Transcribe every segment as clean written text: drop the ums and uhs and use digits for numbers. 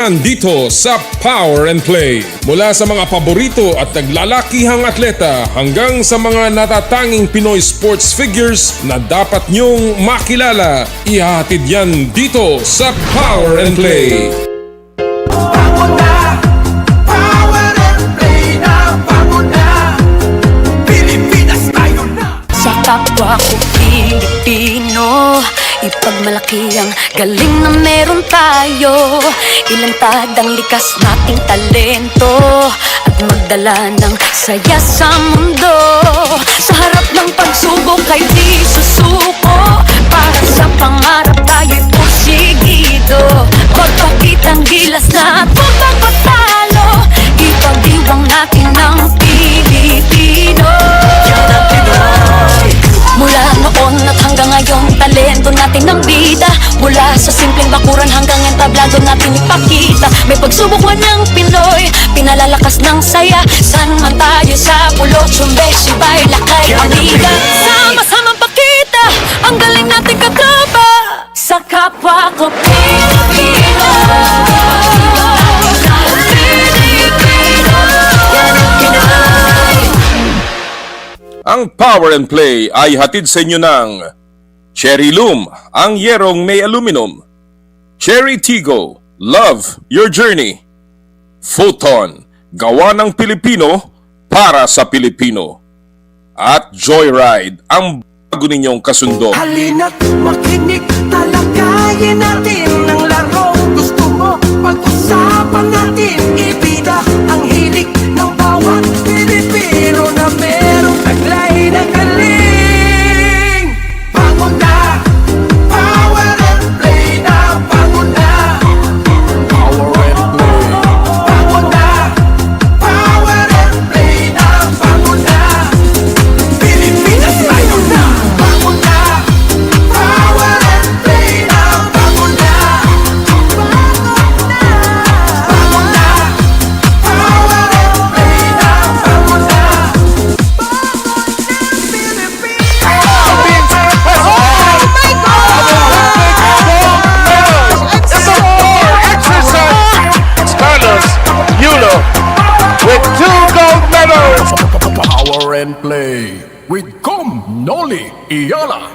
Dito sa Power and Play. Mula sa mga paborito at naglalakihang atleta hanggang sa mga natatanging Pinoy sports figures na dapat nyong makilala. Ihahatid yan dito sa Power and Play. Sa kapwa ko Pilipino, ipagmalaki ang galing na meron tayo. Ilantad ang likas nating talento at magdala ng saya sa mundo. Sa harap ng pagsubok ay di susuko. Para sa pangarap tayo'y porsigido. Pagpakitang gilas na at pagpapatalo. Ipagdiwang natin ang Pilipino. Mula noon at hanggang ngayon, talento natin ng bida. Mula sa simpleng bakuran hanggang entablado natin ipakita. May pagsubok man ng Pinoy, pinalalakas ng saya. San man tayo sa pulot, sumbeshi, bay, lakay, amiga. Sama-samang pakita ang galing natin katropa. Sa kapwa ko Pilipino. Ang Power and Play ay hatid sa inyo ng Cherry Loom, ang yerong may aluminum. Cherry Tigo, Love Your Journey. Photon, gawa ng Pilipino para sa Pilipino. At Joyride, ang bago ninyong kasundo. Halina't makinig, talakayin natin ang laro. Gusto mo, pag-usapan natin, ibida ang hilig ng bawat Pilipino na merong taglay na galing. Bangon na, Power and Play na, bangon na. Power and Play. Bangon na, Power and Play na, bangon na. Pilipinas tayo na, bangon na. Power and Play na, bangon na. Bangon na, Power and Play na, bangon na. Carlos Yulo with 2 gold medals. Power and Play with Noli Eala.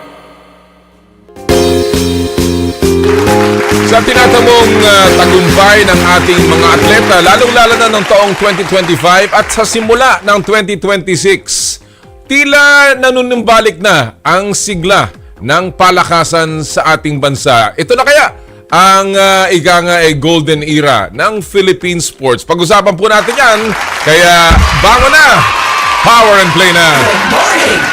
Sa tinatamong tagumpay ng ating mga atleta, lalong-lalo na ng taong 2025 at sa simula ng 2026, tila nanunumbalik na ang sigla ng palakasan sa ating bansa. Ito na kaya ang ika nga golden era ng Philippine sports. Pag-usapan po natin yan, kaya bango na! Power and Play na!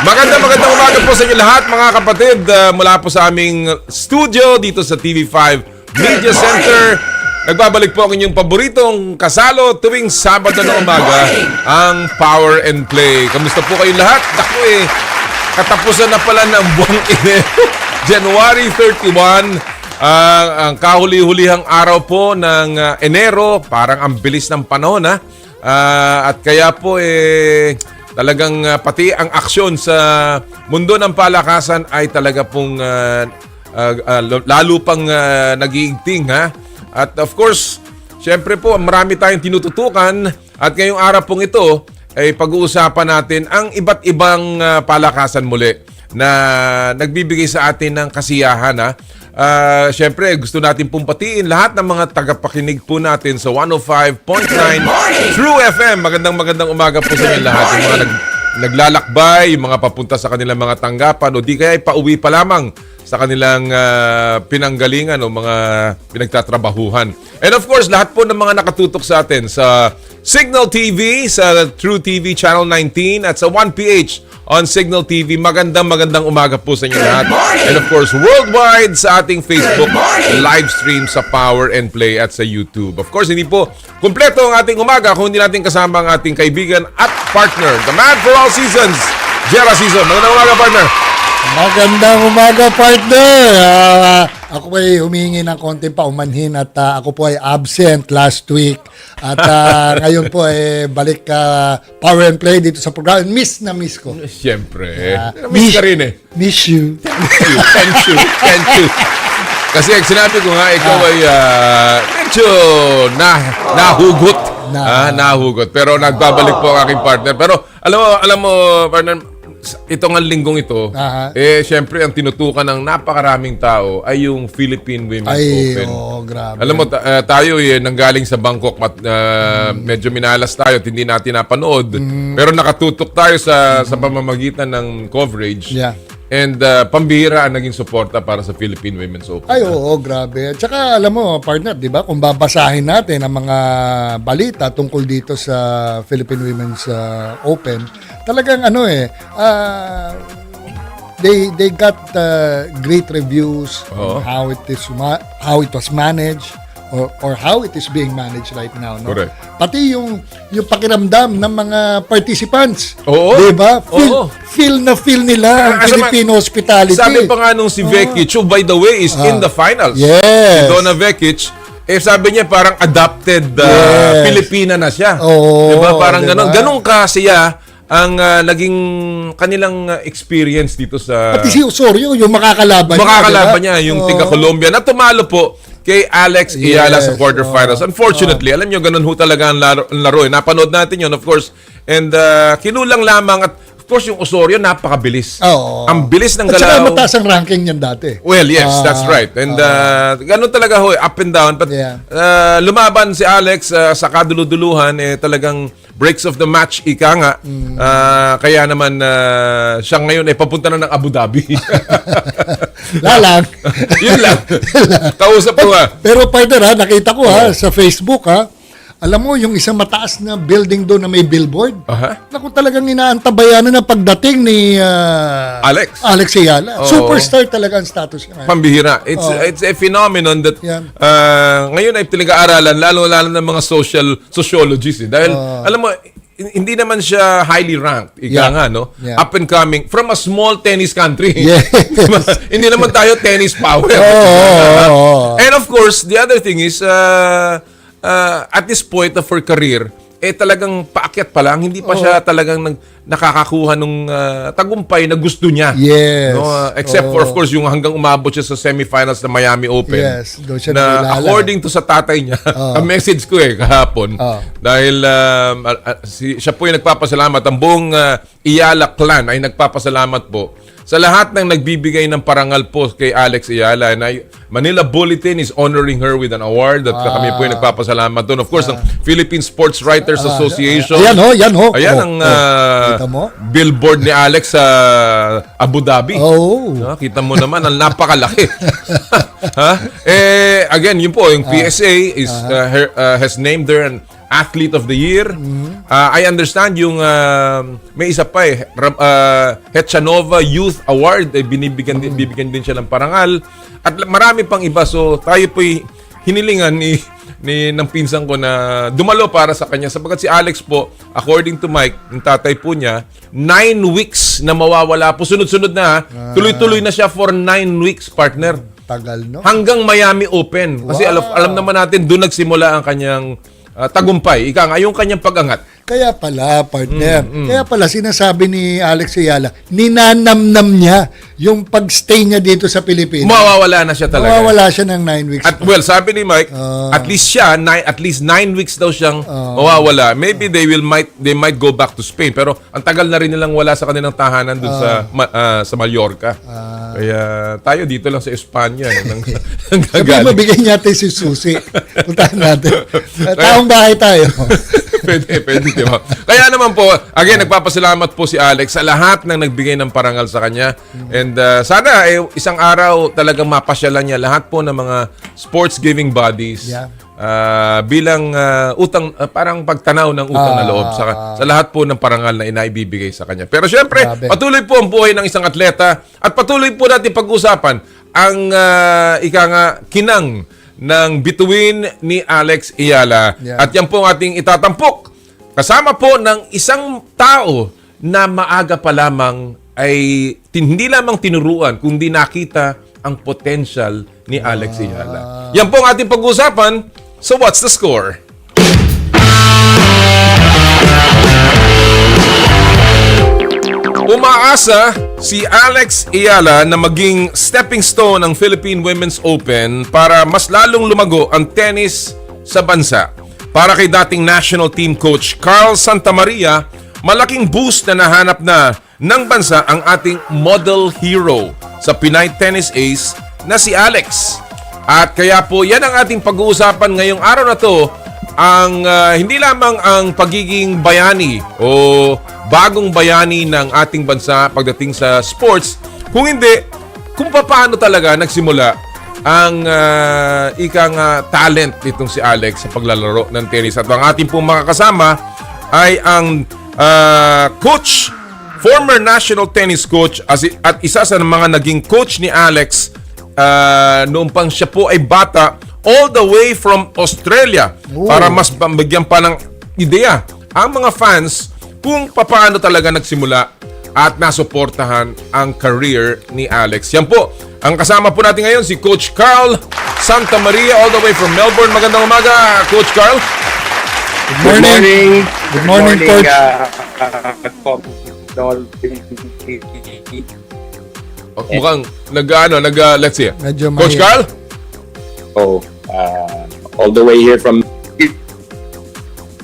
Magandang umaga po sa inyo lahat mga kapatid, mula po sa aming studio dito sa TV5 Media Center. Nagbabalik po ang inyong paboritong kasalo tuwing Sabado na umaga, ang Power and Play. Kamusta po kayong lahat? Naku katapusan na pala ng buwang Enero. January 31, ang kahuli-hulihang araw po ng Enero. Parang ang bilis ng panahon ha. At kaya po talagang pati ang aksyon sa mundo ng palakasan ay talaga pong lalo pang nag-iigting ha. At of course, syempre po marami tayong tinututukan at ngayong araw pong ito ay pag-uusapan natin ang iba't ibang palakasan muli na nagbibigay sa atin ng kasiyahan ha. Syempre gusto natin pong patiin lahat ng mga tagapakinig po natin sa 105.9 True FM. Magandang umaga po sa inyo lahat. Yung mga naglalakbay, yung mga papunta sa kanilang mga tanggapan o di kaya pauwi pa lamang sa kanilang pinanggalingan o mga pinagtatrabahuhan. And of course, lahat po ng mga nakatutok sa atin sa Signal TV, sa True TV Channel 19 at sa 1PH on Signal TV. Magandang umaga po sa inyo lahat. And of course, worldwide sa ating Facebook Livestream sa Power and Play at sa YouTube. Of course, hindi po kumpleto ang ating umaga kung hindi natin kasama ang ating kaibigan at partner, the man for all seasons, Garcia. Magandang umaga, partner. Magandang umaga, partner. Ako po ay humingi ng konting paumanhin at ako po ay absent last week. At ngayon po ay balik Power and Play dito sa programa. Miss ko. Siyempre. Miss ka rin eh. Miss you. Thank you. Kasi sinabi ko nga, ikaw ay medyo nahugot. Nahugot. Pero nagbabalik po ang aking partner. Pero alam mo, partner, ito nga linggong ito, syempre ang tinutukan ng napakaraming tao ay yung Philippine Women's Open. Grabe. Alam mo, tayo nanggaling sa Bangkok, medyo minalas tayo at hindi natin napanood. Pero nakatutok tayo sa pamamagitan ng coverage. Yeah. And pambihira ang naging suporta para sa Philippine Women's Open. Ay, oo, grabe. At saka, alam mo, partner, di ba, kung babasahin natin ang mga balita tungkol dito sa Philippine Women's Open, talagang they got great reviews on how it was managed or how it is being managed right now, no? Correct. Pati yung pakiramdam ng mga participants. Oo. 'Di ba? Oo. Feel nila ang Filipino hospitality. Sabi pa nga nung si Vekic, who by the way is in the finals. Yes. Si Donna Vekic, sabi niya parang adopted Filipina na siya. Oo, diba? Parang diba? ganun kasi ang naging kanilang experience dito sa... Pati si Osorio, yung makakalaban niya, yung tiga Colombia, na tumalo po kay Alex Eala sa quarterfinals. Unfortunately, alam nyo, ganun ho talaga ang laro. Napanood natin yun, of course. And kinulang lamang at of course, yung Osorio, napakabilis. Ang bilis ng galaw. At saka mataas ang ranking niyan dati. Well, yes, that's right. And ganun talaga ho, up and down. But lumaban si Alex sa kaduluduluhan, talagang breaks of the match, ika nga. Kaya naman siya ngayon papunta na ng Abu Dhabi. Lalang. Yun lang. Kausap ko Pero partner nakita ko sa Facebook alam mo, yung isang mataas na building doon na may billboard, naku talagang inaantabayan na pagdating ni Alex Eala. Superstar talaga ang status niya. Pambihira. It's a phenomenon that ngayon ay pinag-aaralan, lalo-lalo ng mga sociologists. Dahil, alam mo, hindi naman siya highly ranked. No? Up and coming from a small tennis country. Hindi naman tayo tennis power. And of course, the other thing is, at this point of her career, talagang paakyat pa lang, hindi pa siya talagang nakakakuha ng tagumpay na gusto niya. Yes. No? Except for, of course, yung hanggang umabot siya sa semifinals ng Miami Open. Yes, doon siya na nakilala. according to sa tatay niya, ang message ko kahapon, dahil siya po yung nagpapasalamat, ang buong Eala clan ay nagpapasalamat po sa lahat ng nagbibigay ng parangal po kay Alex Eala. Na Manila Bulletin is honoring her with an award at kami po yung nagpapasalamat doon. Of course, ang Philippine Sports Writers Association. Yan ho. Ayan ang billboard ni Alex sa Abu Dhabi. Kita mo naman, ang napakalaki. Again, yun po, yung PSA has named her an Athlete of the Year. I understand yung may isa pa Hechanova Youth Award, bibigyan din siya ng parangal. At marami pang iba. So tayo po'y hinilingan ng pinsan ko na dumalo para sa kanya. Sapagat si Alex po, according to Mike, yung tatay po niya, 9 weeks na mawawala po. Sunod-sunod na tuloy-tuloy na siya for 9 weeks, partner. Tagal, no? Hanggang Miami Open. Kasi alam naman natin, doon nagsimula ang kanyang tagumpay. Ika nga, yung kanyang pag-angat. Kaya pala, partner. Kaya pala, sinasabi ni Alex Eala, ninanamnam niya yung pag-stay niya dito sa Pilipinas. Mawawala na siya talaga. Mawawala siya ng 9 weeks. At well, sabi ni Mike, at least 9 weeks daw siyang mawawala. Maybe they might go back to Spain. Pero ang tagal na rin nilang wala sa kanilang tahanan dun sa Mallorca. Kaya tayo dito lang sa Espanya. Sabi mabigay natin si Susi. Puntahan natin. Taong bahay tayo. Pwede, di ba? Kaya naman po, again, nagpapasalamat po si Alex sa lahat ng nagbigay ng parangal sa kanya. And sana isang araw talagang mapasyalan niya lahat po ng mga sports giving bodies bilang parang pagtanaw ng utang na loob sa lahat po ng parangal na inaibibigay sa kanya. Pero syempre, patuloy po ang buhay ng isang atleta at patuloy po natin pag-usapan ang kinang ng bituin ni Alex Eala. At yan po ang ating itatampok. Kasama po ng isang tao na maaga pa lamang ay hindi lamang tinuruan, kundi nakita ang potential ni Alex Eala. Yan po ang ating pag-usapan. So what's the score? Umaasa si Alex Eala na maging stepping stone ng Philippine Women's Open para mas lalong lumago ang tennis sa bansa. Para kay dating national team coach Karl Santamaria, malaking boost na nahanap na ng bansa ang ating model hero sa Pinay tennis ace na si Alex. At kaya po yan ang ating pag-uusapan ngayong araw na to, ang hindi lamang ang pagiging bayani o bagong bayani ng ating bansa pagdating sa sports, kung hindi, kung paano talaga nagsimula ang talent nitong si Alex sa paglalaro ng tennis. At ang ating pong mga kasama ay ang coach, former national tennis coach at isa sa mga naging coach ni Alex noong pang siya po ay bata, all the way from Australia. Ooh. Para mas bigyan pa ng ideya ang mga fans kung paano talaga nagsimula at nasuportahan ang career ni Alex. Yan po, ang kasama po natin ngayon si Coach Karl Santamaria all the way from Melbourne. Magandang umaga, Coach Karl. Good morning. Good morning, Coach. Mukhang let's see. Medyo Coach Karl? All the way here from...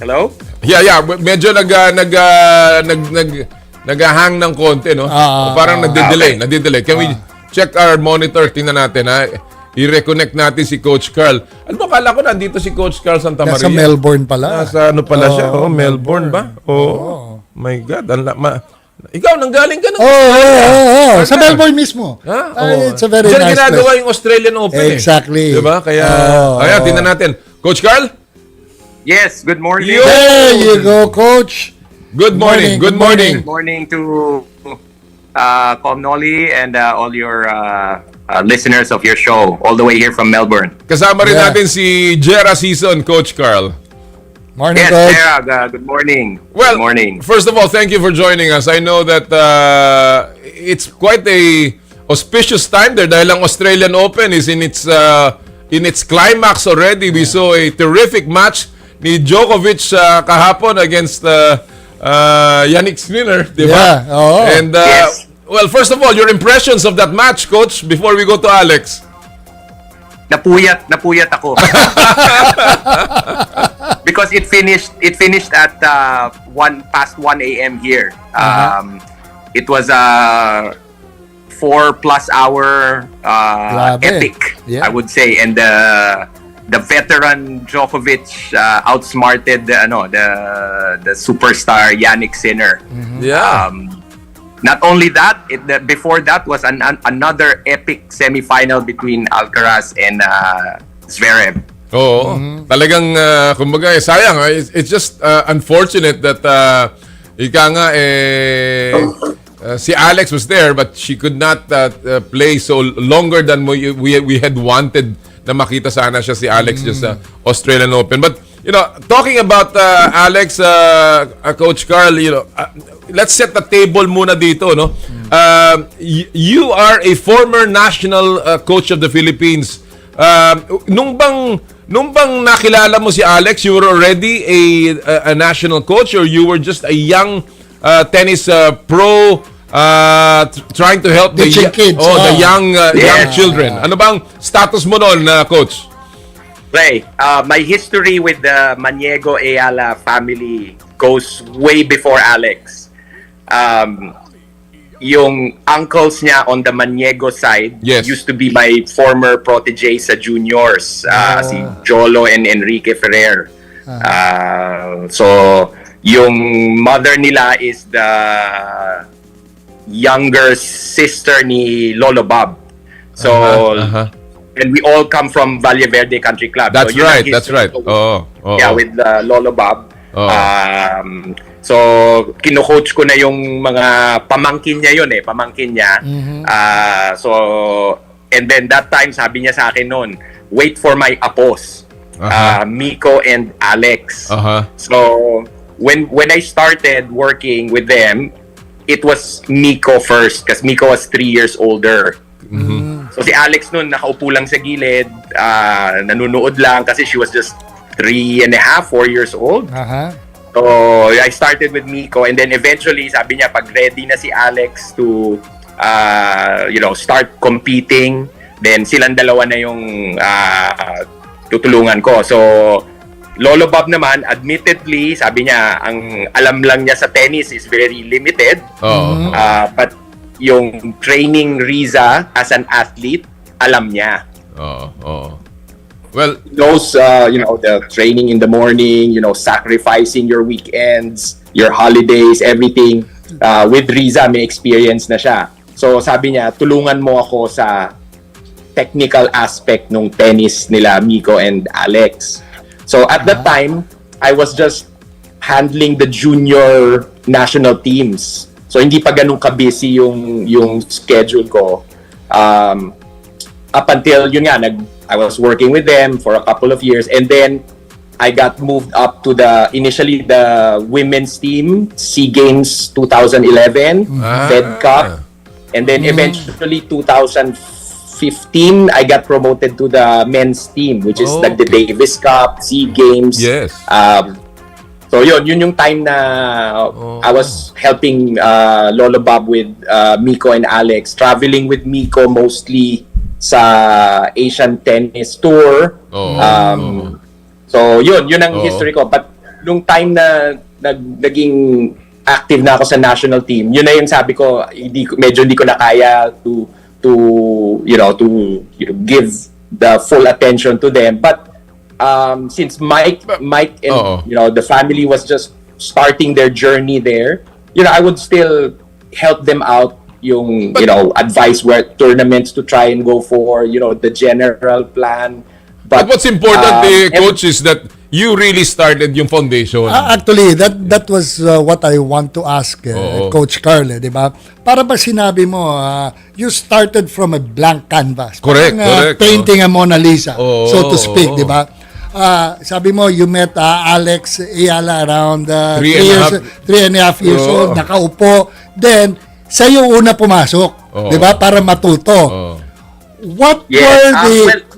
Hello? Yeah. Medyo naghahang ng konti, no? Parang nagde-delay. Can we check our monitor? Tingnan natin, ha? I-reconnect natin si Coach Karl. Ano ba, kala ko nandito si Coach Karl Santamaria. Nasa Melbourne pala. Nasa ano pala siya? Melbourne ba? My God. Ikaw, nanggaling ka na. Sa Melbourne mismo. It's a very nice place. Ginagawa yung Australian Open. Exactly. Diba? Kaya, ayan, tingnan natin. Coach Karl? Yes, good morning. There you go, Coach. Good morning. Good morning. Good morning to Comnoli and all your listeners of your show, all the way here from Melbourne. Kasama rin natin si Jera Season, Coach Karl. Morning, yes, Coach. Sarah, good morning. Well, good morning. First of all, thank you for joining us. I know that it's quite a auspicious time there dahil ang Australian Open is in its climax already. We saw a terrific match ni Djokovic kahapon against Yannick Sinner, di ba? Yeah. And yes. Well, first of all, your impressions of that match, Coach, before we go to Alex. Napuyat ako. Because it finished at 1 a.m. here. It was a 4+ hour epic, I would say, and the veteran Djokovic outsmarted the superstar Yannick Sinner. Yeah. Not only that, before that was another epic semifinal between Alcaraz and Zverev. Oo. Talagang, kumbaga, sayang. It's just unfortunate that si Alex was there but she could not play so longer than we had wanted na makita sana siya si Alex just sa Australian Open. But, talking about Alex, Coach Karl, let's set the table muna dito, no? You are a former national coach of the Philippines. Nung bang nakilala mo si Alex, you were already a national coach or you were just a young tennis pro trying to help the kids. The young children. Ano bang status mo noon, Coach? Right. My history with the Maniego Eala family goes way before Alex. Yung uncles niya on the Maniego side used to be my former protege sa juniors, si Jolo and Enrique Ferrer. So, yung mother nila is the younger sister ni Lolo Bob. So, and we all come from Valle Verde Country Club. That's so, right, that's right. Yeah, with Lolo Bob. So, kino-coach ko na yung mga pamangkin niya yun pamangkin niya. So, and then that time, sabi niya sa akin noon, wait for my apos, Miko and Alex. So, when I started working with them, it was Miko first, because Miko was 3 years older. So, si Alex noon, nakaupo lang sa gilid, nanunood lang, kasi she was just 3.5, 4 years old. So, I started with Miko, and then eventually, sabi niya, pag ready na si Alex to, start competing, then silang dalawa na yung tutulungan ko. So, Lolo Bob naman, admittedly, sabi niya, ang alam lang niya sa tennis is very limited. Oo. But yung training Riza as an athlete, alam niya. Oo. Well, Knows, the training in the morning, sacrificing your weekends, your holidays, everything. With Riza, may experience na siya. So, sabi niya, tulungan mo ako sa technical aspect ng tennis nila, Miko and Alex. So at that time, I was just handling the junior national teams. So hindi pa ganun ka-busy yung schedule ko. Up until yun nga, I was working with them for a couple of years, and then I got moved up to initially the women's team, SEA Games 2011, Fed Cup, and then eventually 2015 I got promoted to the men's team, which is like the Davis Cup, SEA Games. Yes. So yun yung time na I was helping Lolo Bob with Miko and Alex, traveling with Miko mostly sa Asian Tennis Tour. So yun ang history ko. But nung time na naging active na ako sa national team, yun na yung sabi ko, medyo hindi ko na kaya to give the full attention to them. But since Mike and the family was just starting their journey there, I would still help them out, advise where tournaments to try and go for, the general plan. But what's important, Coach, is that you really started yung foundation. Actually, that was what I want to ask Coach Karl, di ba? Para ba sinabi mo, you started from a blank canvas. Correct. Painting a Mona Lisa, so to speak, di ba? Sabi mo, you met Alex Eala around 3.5 years old, nakaupo. Then, sa'yo una pumasok, di ba? Para matuto. What were the...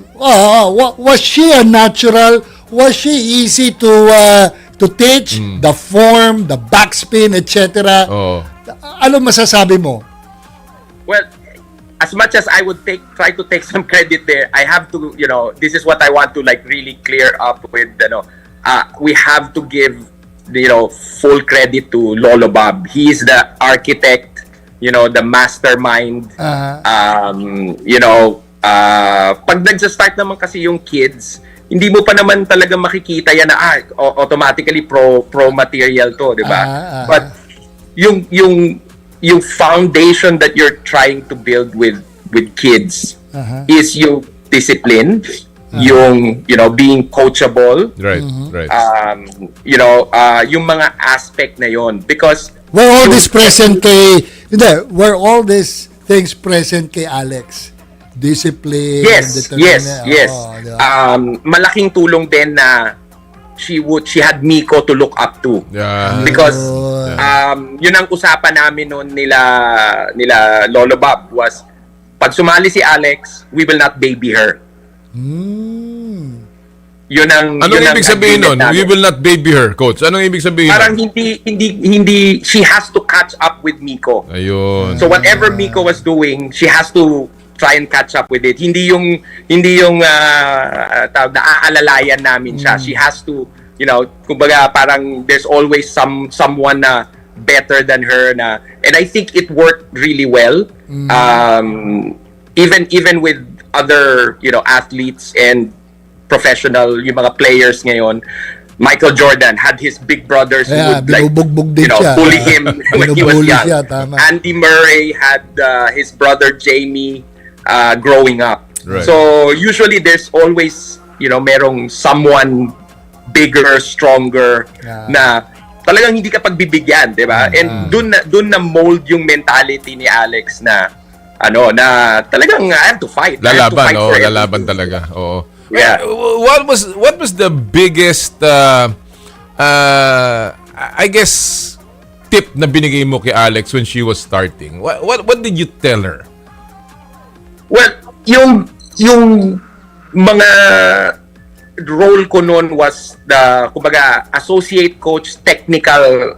was she a natural? Was she easy to teach? The form, the backspin, etc. Ano masasabi mo? Well, as much as I would try to take some credit there, I have to, this is what I want to really clear up with, we have to give, full credit to Lolo Bob. He is the architect, the mastermind. Pag nagsa-start naman kasi yung kids, hindi mo pa naman talaga makikita yan na automatically pro material to, di ba? But yung foundation that you're trying to build with kids is yung discipline, yung being coachable, right. Yung mga aspect na yon, because were all these things present kay Alex? Discipline, yes. Malaking tulong din na she had Miko to look up to. Because yun ang usapan namin noon nila Lolo Bob was, pag sumali si Alex, we will not baby her. Yun ang ibig sabihin nun? We will not baby her, Coach. Anong ibig sabihin? Parang hindi she has to catch up with Miko. Ayun. So whatever Miko was doing, she has to try and catch up with it. Hindi yung naaalalayan namin siya. She has to, kumbaga parang there's always someone na better than her na, and I think it worked really well. Even with other, athletes and professional, yung mga players ngayon, Michael Jordan had his big brothers who would bully him when he was young. Andy Murray had his brother Jamie growing up. Right. So usually there's always, merong someone bigger, stronger na talagang hindi ka pagbibigyan, 'di ba? And dun na mold yung mentality ni Alex na na talagang I have to fight. Lalaban talaga. Oo. Yeah. What was the biggest I guess tip na binigay mo kay Alex when she was starting? What did you tell her? Well, yung mga role ko noon was kumbaga associate coach, technical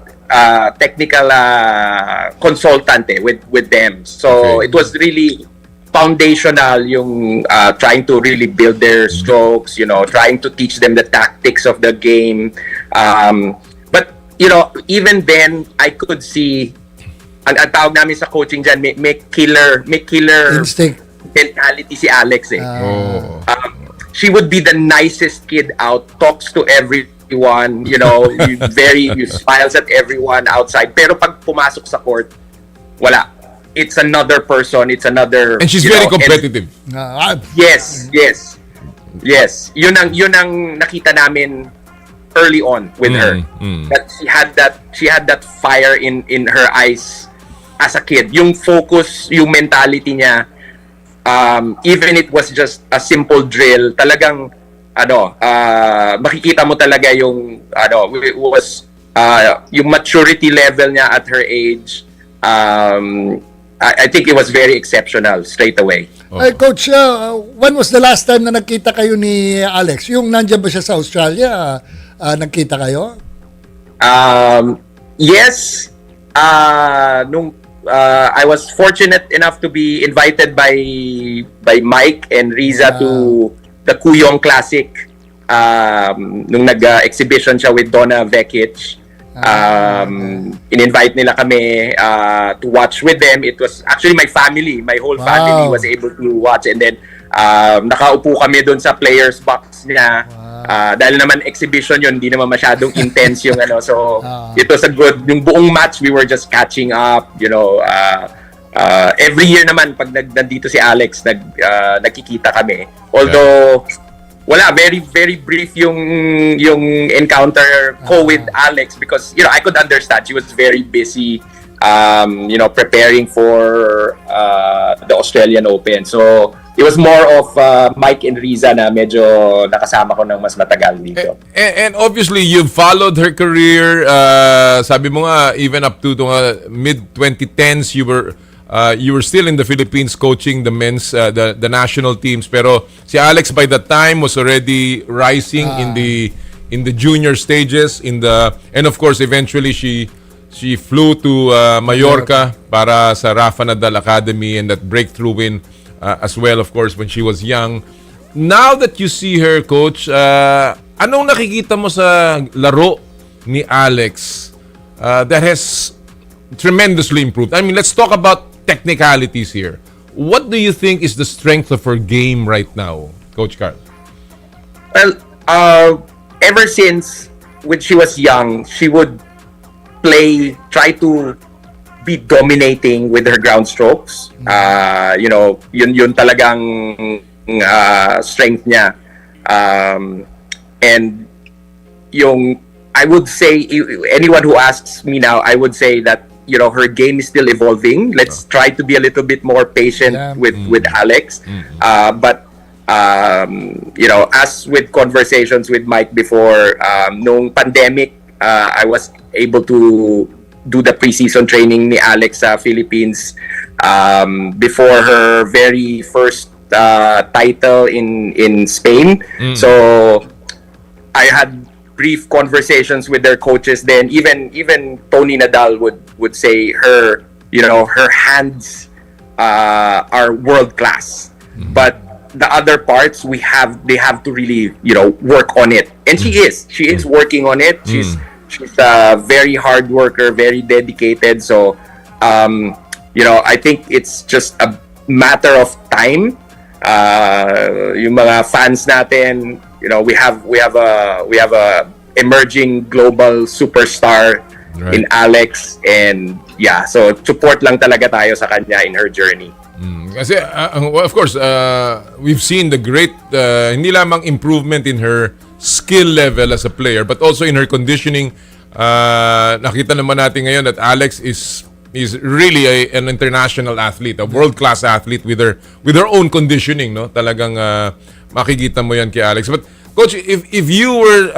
consultant with them. So it was really foundational yung trying to really build their strokes, trying to teach them the tactics of the game. But, even then, I could see, ang tawag namin sa coaching dyan, may killer Instinct. mentality si Alex eh. Oh. She would be the nicest kid out, talks to everyone, you smiles at everyone outside. Pero pag pumasok sa court, wala. It's another person, it's another... And she's very competitive. Yes. Yun ang nakita namin early on with her. That she had that fire in her eyes as a kid. Yung focus, yung mentality niya, even it was just a simple drill, talagang makikita mo talaga yung yung maturity level niya at her age. I think it was very exceptional straight away. Hey, Coach, when was the last time na nagkita kayo ni Alex? Yung nandiyan ba siya sa Australia, nagkita kayo? Yes. I was fortunate enough to be invited by Mike and Riza to the Kuyong Classic nung nag-exhibition siya with Donna Vekic. In-invite nila kami to watch with them. It was actually my family. My whole family was able to watch, and then nakaupo kami doon sa players box niya. Dahil naman exhibition yun, hindi naman masyadong intense yung so it was a good, yung buong match we were just catching up, every year naman pag nandito si Alex nagkikita kami, although wala, very very brief yung encounter ko with Alex, because I could understand she was very busy preparing for the Australian Open, so it was more of Mike and Riza na medyo nakasama ko ng mas matagal dito. And obviously, you followed her career. Sabi mo nga, even up to mid-2010s, you were still in the Philippines coaching the men's, the national teams. Pero si Alex by that time was already rising in the junior stages. And of course, eventually she flew to Mallorca para sa Rafa Nadal Academy and that breakthrough win. As well, of course, when she was young. Now that you see her, Coach, anong nakikita mo sa laro ni Alex that has tremendously improved? I mean, let's talk about technicalities here. What do you think is the strength of her game right now, Coach Karl? Well, ever since when she was young, she would try to be dominating with her ground strokes. Yun talagang strength niya. And I would say, anyone who asks me now, I would say that her game is still evolving. Let's try to be a little bit more patient with Alex. But as with conversations with Mike before, nung pandemic, I was able to do the preseason training ni Alex sa Philippines before her very first title in Spain. So I had brief conversations with their coaches then. Even Tony Nadal would say her hands are world class. But the other parts they have to really work on it. And she is working on it. She's a very hard worker, very dedicated. So, I think it's just a matter of time. Yung mga fans natin, we have a emerging global superstar in Alex, and so support lang talaga tayo sa kanya in her journey. Kasi, of course, we've seen the great, hindi lamang improvement in her skill level as a player, but also in her conditioning. Nakita naman natin ngayon that Alex is really an international athlete, a world-class athlete with her own conditioning, no? Talagang makikita mo yan kay Alex. But Coach, if you were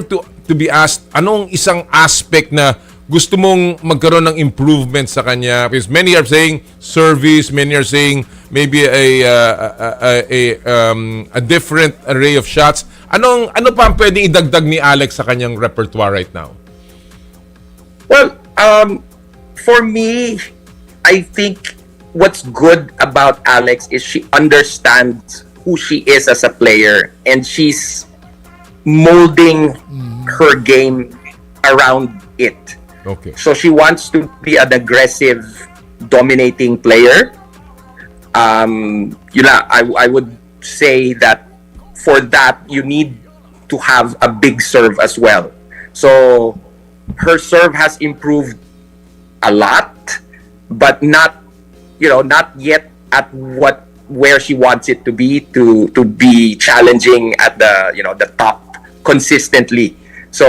to be asked, anong isang aspect na gusto mong magkaroon ng improvement sa kanya? Because many are saying service, many are saying maybe a different array of shots. Ano pa ang pwedeng idagdag ni Alex sa kanyang repertoire right now? Well, for me, I think what's good about Alex is she understands who she is as a player, and she's molding her game around it. Okay. So she wants to be an aggressive, dominating player. I would say that for that you need to have a big serve as well. So her serve has improved a lot, but not yet at where she wants it to be challenging at the top consistently. So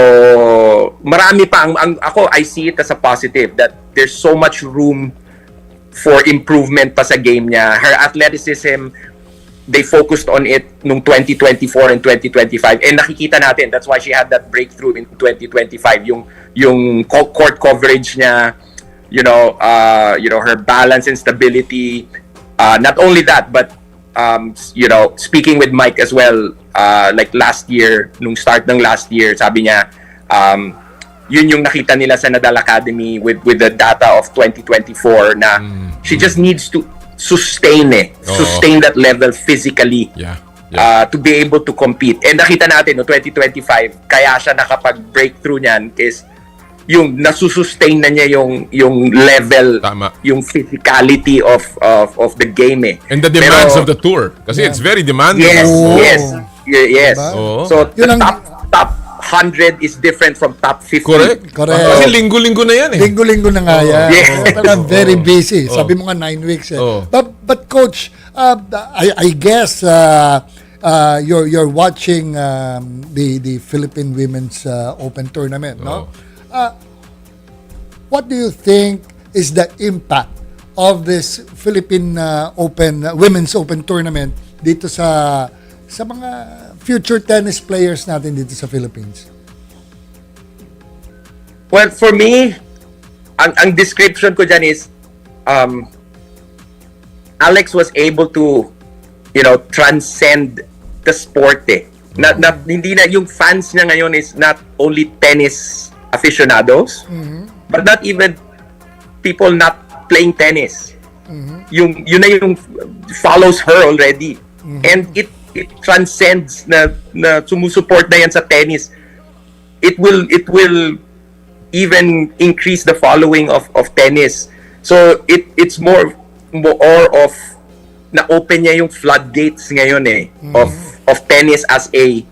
marami pa ako, I see it as a positive that there's so much room for improvement pa sa game niya. Her athleticism, they focused on it nung 2024 and 2025, and nakikita natin that's why she had that breakthrough in 2025, yung court coverage niya, her balance and stability. Not only that, but speaking with Mike as well, like last year, nung start ng last year, sabi niya, yun yung nakita nila sa Nadal Academy with the data of 2024 na she just needs to sustain that level physically. To be able to compete. And nakita natin no 2025, kaya siya nakapag-breakthrough niyan is yung nasusustain na niya yung level, Tama. yung physicality of the game eh. And the demands of the tour. Kasi it's very demanding. Yes. Oh. So the Yun ang- top 100 is different from top 50. Correct. Correct. Kasi linggo-linggo na yan eh. Linggo-linggo na nga yan. Yes. Talagang very busy. Sabi mo nga 9 weeks eh. But coach, I guess you're watching the Philippine Women's Open Tournament, no? What do you think is the impact of this Philippine Women's Open Tournament dito sa mga future tennis players natin dito sa Philippines? Well, for me, ang description ko dyan is, Alex was able to, transcend the sport eh. Hindi na, yung fans niya ngayon is not only tennis aficionados, but not even people not playing tennis. Yun na yung follows her already. And it transcends na sumusupport na yan sa tennis. It will even increase the following of tennis. So it's more of na-open niya yung floodgates ngayon of tennis as a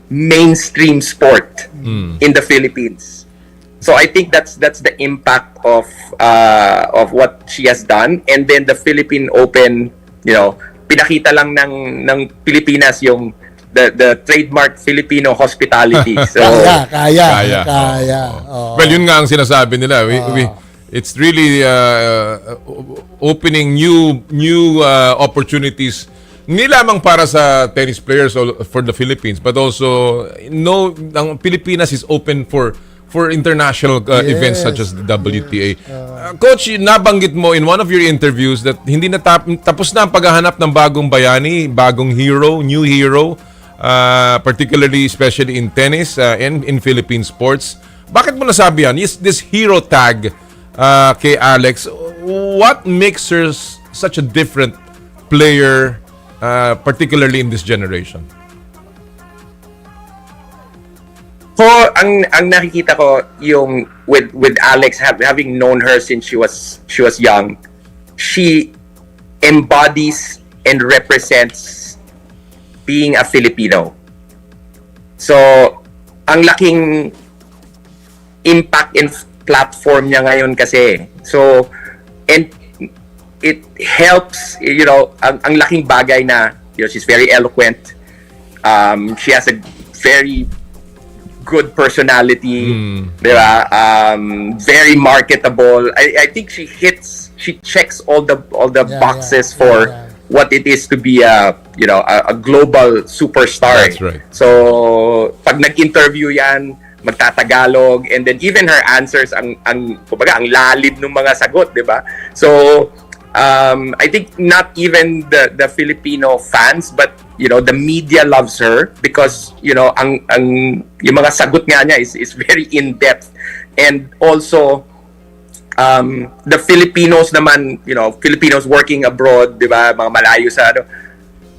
mainstream sport in the Philippines. So I think that's the impact of what she has done. And then the Philippine Open, pinakita lang ng Pilipinas yung the trademark Filipino hospitality. So Kaya. Well, yun nga ang sinasabi nila. It's really opening new opportunities, hindi lamang para sa tennis players or for the Philippines, but also ang Pilipinas is open for international events such as the WTA. Coach, nabanggit mo in one of your interviews that hindi na tapos na ang paghahanap ng bagong bayani, bagong hero, new hero, particularly especially in tennis and in Philippine sports. Bakit mo nasabi yan? Is this hero tag kay Alex, what makes her such a different player, particularly in this generation? So, ang nakikita ko yung with Alex, having known her since she was young, she embodies and represents being a Filipino. So, ang laking impact and platform niya ngayon kasi. So, and it helps, ang laking bagay na, she's very eloquent. She has a very good personality, diba? Very marketable. I think she checks all the boxes for what it is to be a global superstar. That's right. So pag nag-interview yan, magtatagalog, and then even her answers kumbaga ang lalim ng mga sagot, diba? So I think not even the Filipino fans, but the media loves her because ang yung mga sagot nga niya is very in depth, and also the Filipinos naman, Filipinos working abroad, 'di ba, mga malayo sa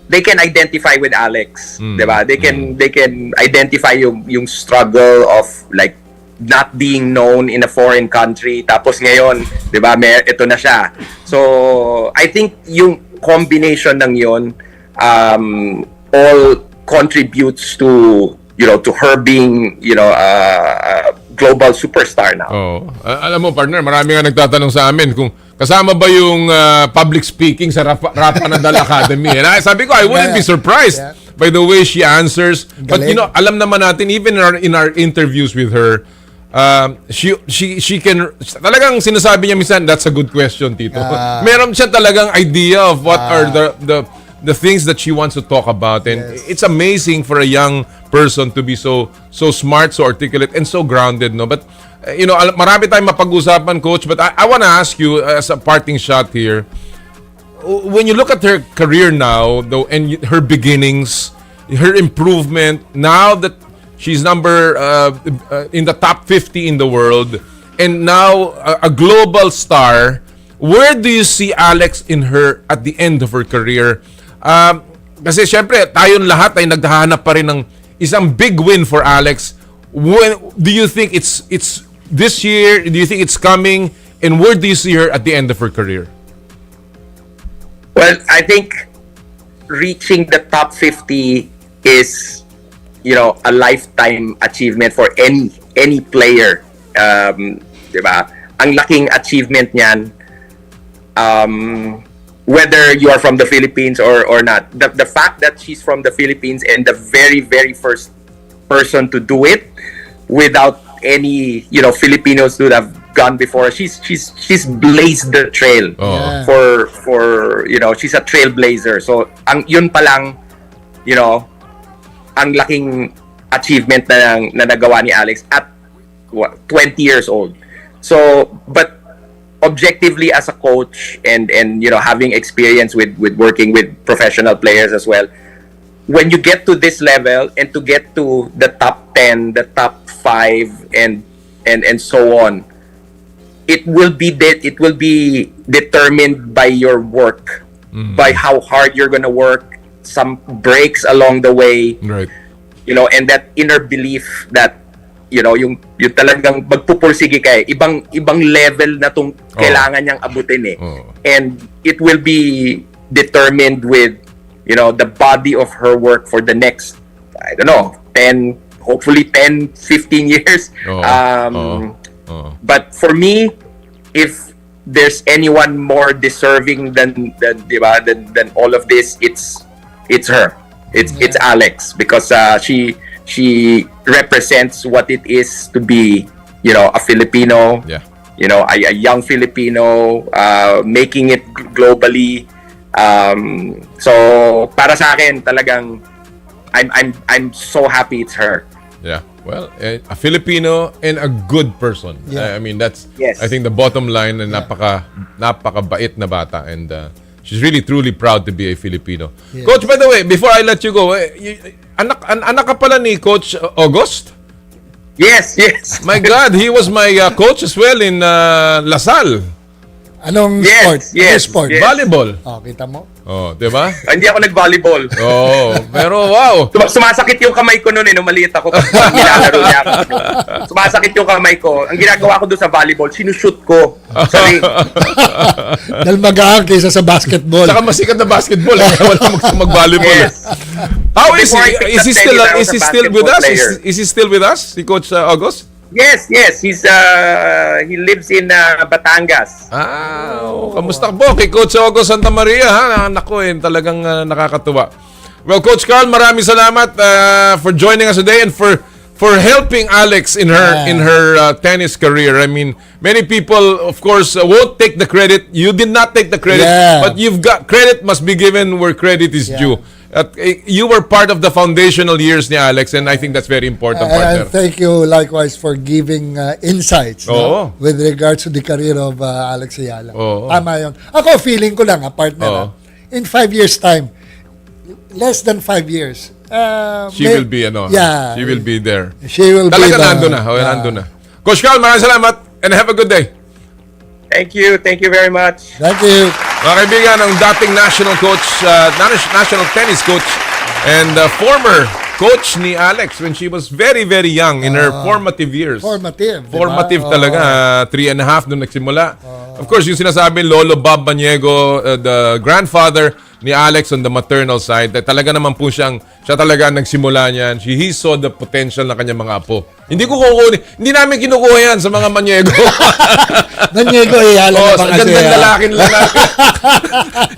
they can identify with Alex, 'di ba? They can identify yung struggle of like not being known in a foreign country, tapos ngayon, 'di ba, ito na siya. So, I think yung combination ng 'yon all contributes to to her being a global superstar now. Alam mo, partner, marami nga nagtatanong sa amin kung kasama ba yung public speaking sa Rap Anadal Academy. And sabi ko, I wouldn't be surprised by the way she answers. But alam naman natin, even in our interviews with her, she can, talagang sinasabi niya minsan, that's a good question, Tito. Meron siya talagang idea of what are the things that she wants to talk about, and it's amazing for a young person to be so smart, so articulate, and so grounded, no? But marami tayong mapag-usapan, Coach, but I want to ask you as a parting shot here, when you look at her career now, though, and her beginnings, her improvement, now that she's in the top 50 in the world, and now a global star, where do you see Alex in her at the end of her career? Kasi syempre, tayong lahat ay naghahanap pa rin ng isang big win for Alex. When do you think it's this year? Do you think it's coming? And where do you see her at the end of her career? Well, I think reaching the top 50 is, a lifetime achievement for any player. Diba? Ang laking achievement niyan. Whether you are from the Philippines or not. The fact that she's from the Philippines and the very, very first person to do it without any, Filipinos who have gone before. She's blazed the trail for she's a trailblazer. So yun pa lang, ang laking achievement na nagawa ni Alex at 20 years old. So, but objectively as a coach and having experience with working with professional players as well, when you get to this level and to get to the top 10, the top 5 and so on, it will be determined by your work, by how hard you're going to work, some breaks along the way, right? And that inner belief that yung talagang magpupursige ka, ibang level na tong kailangan niyang abutin and it will be determined with the body of her work for the next, I don't know, 10, hopefully 10, 15 years. But for me, if there's anyone more deserving than all of this, it's her. It's Alex, because she represents what it is to be, a Filipino, a young Filipino, making it globally. So para sa akin, talagang I'm so happy it's her. Yeah. Well, a Filipino and a good person. Yeah. I mean, that's Yes. I think the bottom line, and napakabait na bata, and she's really truly proud to be a Filipino. Yes. Coach, by the way, before I let you go, anak ka pala ni Coach August? Yes. My God, he was my coach as well in LaSalle. Anong Yes, sport? yes, Anong sport? yes. Volleyball. Kita mo? Oh, 'di ba? Hindi ako nag-volleyball. Oh, pero wow. Sumasakit yung kamay ko noon nung maliit ako pag nilalaro niya ako. Sumasakit yung kamay ko. Ang ginagawa ko doon sa volleyball, sinushoot ko sa ring. Dahil mag-aang kaysa sa basketball. Saka masikat na basketball, wala mag-volleyball. Yes. How is Before I he? picked Is he up still tennis, I was is a he still with us? basketball player. Is he still with us? Si Coach August? Yes. He lives in Batangas. Kamusta po kay Coach August Santamaria, ha? Naku, talagang nakakatuwa. Well, Coach Karl, maraming salamat for joining us today and for helping Alex in her tennis career. I mean, many people, of course, won't take the credit. You did not take the credit, but you've got credit must be given where credit is due. At you were part of the foundational years ni Alex, and I think that's very important, partner. And thank you likewise for giving insights with regards to the career of Alex Eala. Tama yun. Ako, feeling ko lang, partner, in 5 years' time, less than 5 years, she will be, she will be there. She will Talaga be nandun na. Coach Karl, maraming salamat and have a good day. Thank you very much. Thank you. Mga kaibigan, ang dating national coach, national tennis coach, and former coach ni Alex when she was very, very young in her formative years. Formative. Formative diba? talaga. 3.5 nung nagsimula. Of course, yung sinasabi, Lolo Bob Baniego, the grandfather ni Alex on the maternal side, talaga naman po siya talaga ang nagsimula niyan. He saw the potential ng kanyang mga apo. Hindi namin kinukuha yan sa mga Baniego. Baniego, Eala na ba kasi? Gandang lalaking lalaki.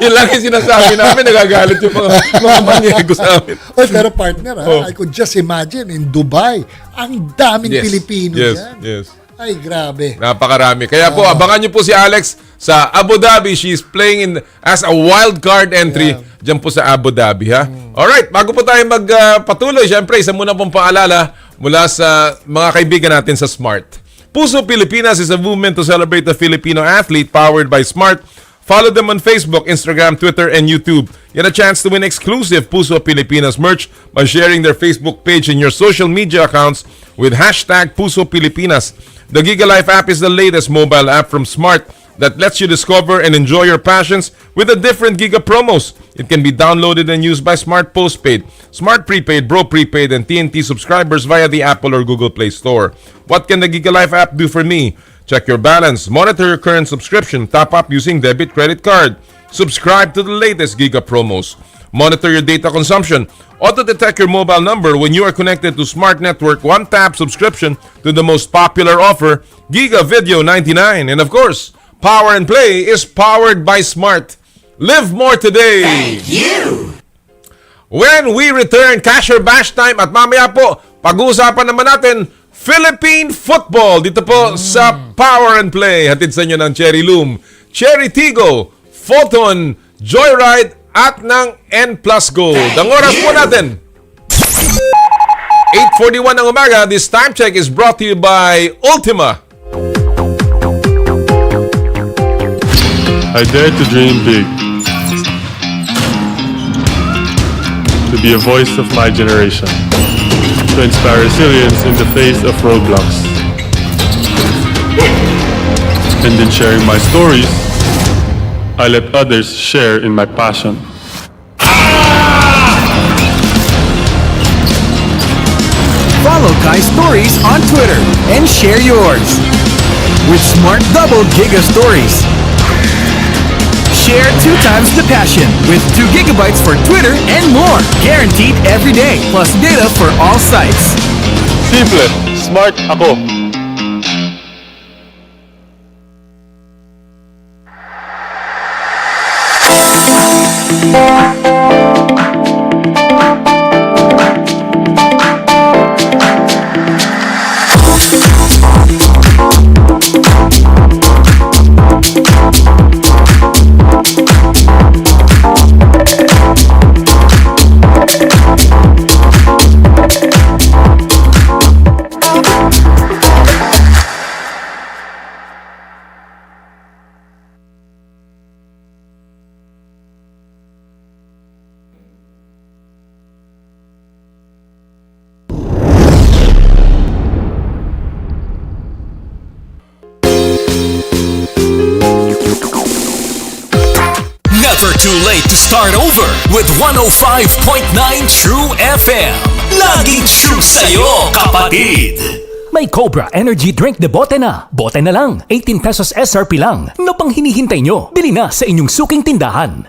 Yun lang yung sinasabi namin, nagagalit yung mga Baniego sa amin. Pero partner, I could just imagine in Dubai, ang daming Pilipino yan. Yes. Ay, grabe. Napakarami. Kaya po, abangan niyo po si Alex sa Abu Dhabi. She's playing as a wild card entry dyan po sa Abu Dhabi, ha? Alright, bago po tayo magpatuloy, syempre, isa muna pong paalala mula sa mga kaibigan natin sa Smart. Puso Pilipinas is a movement to celebrate the Filipino athlete powered by Smart. Follow them on Facebook, Instagram, Twitter, and YouTube. Get a chance to win exclusive Puso Pilipinas merch by sharing their Facebook page and your social media accounts with hashtag Puso Pilipinas. The Giga Life app is the latest mobile app from Smart that lets you discover and enjoy your passions with the different Giga promos. It can be downloaded and used by Smart Postpaid, Smart Prepaid, Bro Prepaid, and TNT subscribers via the Apple or Google Play Store. What can the Giga Life app do for me? Check your balance, monitor your current subscription, top up using debit credit card, subscribe to the latest Giga promos, monitor your data consumption, auto-detect your mobile number when you are connected to Smart Network, one-tap subscription to the most popular offer, Giga Video 99, and of course, Power and Play is powered by Smart. Live more today! Thank you! When we return, Cash or Bash time at mamaya po, pag-uusapan naman natin Philippine football dito po sa Power and Play. Hatid sa inyo ng Cherry Loom, Cherry Tigo, Photon, Joyride at ng N Plus Gold. Ang oras po natin 8:41 ng umaga. This time check is brought to you by Ultima. I dare to dream big, to be a voice of my generation, to inspire resilience in the face of roadblocks. And in sharing my stories, I let others share in my passion. Follow Kai's stories on Twitter and share yours with Smart Double Giga Stories. Share 2 times the passion with 2 gigabytes for Twitter and more. Guaranteed every day, plus data for all sites. Simple, smart ako. Never too late to start over with 105.9 True FM. Laging true sa'yo, kapatid! May Cobra Energy Drink de bote na. Bote na lang. 18 pesos SRP lang. No pang hinihintay nyo. Bili na sa inyong suking tindahan.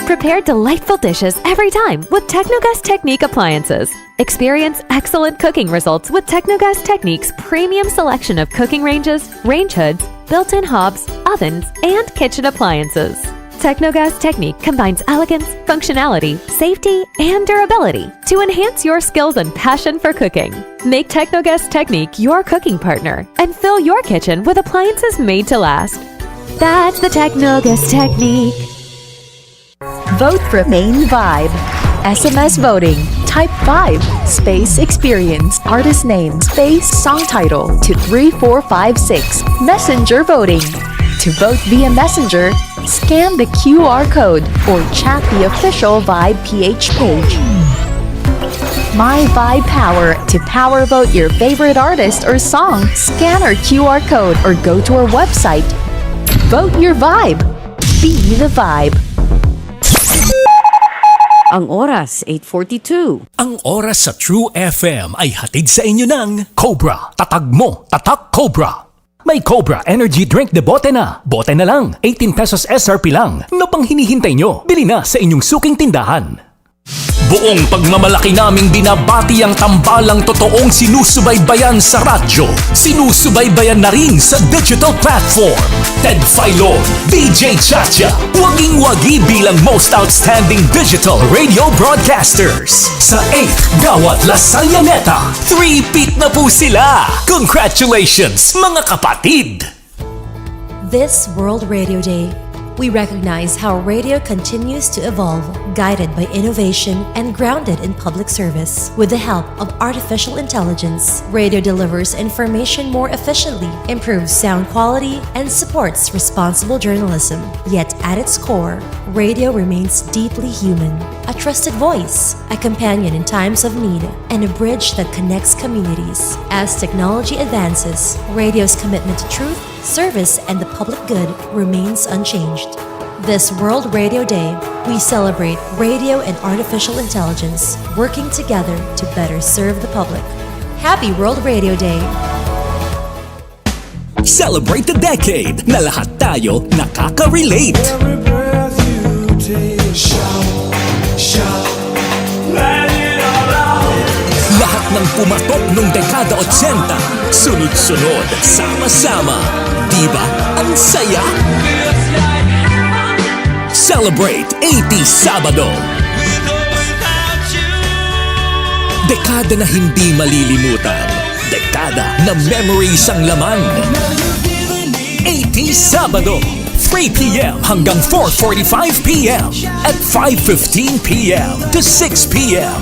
Prepare delightful dishes every time with Technogas Technique appliances. Experience excellent cooking results with Technogas Technique's premium selection of cooking ranges, range hoods, built-in hobs, ovens, and kitchen appliances. Technogas Technique combines elegance, functionality, safety, and durability to enhance your skills and passion for cooking. Make Technogas Technique your cooking partner and fill your kitchen with appliances made to last. That's the Technogas Technique. Vote for Main Vibe. SMS voting. Type 5. Space experience. Artist name. Space song title to 3456. Messenger voting. To vote via Messenger, scan the QR code or chat the official Vibe PH page. My Vibe Power To power vote your favorite artist or song, scan our QR code or go to our website. Vote your vibe. Be the vibe. Ang oras, 8:42. Ang oras sa True FM ay hatid sa inyo ng Cobra. Tatag mo, tatak Cobra. May Cobra Energy Drink de bote na. Bote na lang, 18 pesos SRP lang. No pang hinihintay nyo, bili na sa inyong suking tindahan. Buong pagmamalaki naming binabati ang tambalang totoong sinusubaybayan sa radyo. Sinusubaybayan na rin sa digital platform. Ted Filon, DJ Chacha, waging-wagi bilang Most Outstanding Digital Radio Broadcasters. Sa 8th Gawat La Salyaneta, 3-peat na po sila. Congratulations, mga kapatid! This World Radio Day, we recognize how radio continues to evolve, guided by innovation and grounded in public service. With the help of artificial intelligence, radio delivers information more efficiently, improves sound quality, and supports responsible journalism. Yet at its core, radio remains deeply human. A trusted voice, a companion in times of need, and a bridge that connects communities. As technology advances, radio's commitment to truth, service, and the public good remains unchanged. This World Radio Day, we celebrate radio and artificial intelligence working together to better serve the public. Happy World Radio Day! Celebrate the decade na lahat tayo nakaka-relate. Lahat ng pumatok nung dekada 80, sunod-sunod, sama-sama. Diba? Ang saya! Celebrate 80 Sabado. Dekada na hindi malilimutan. Dekada na memories ang laman. 80 Sabado. 3 p.m. hanggang 4:45 p.m. at 5:15 p.m. to 6 p.m.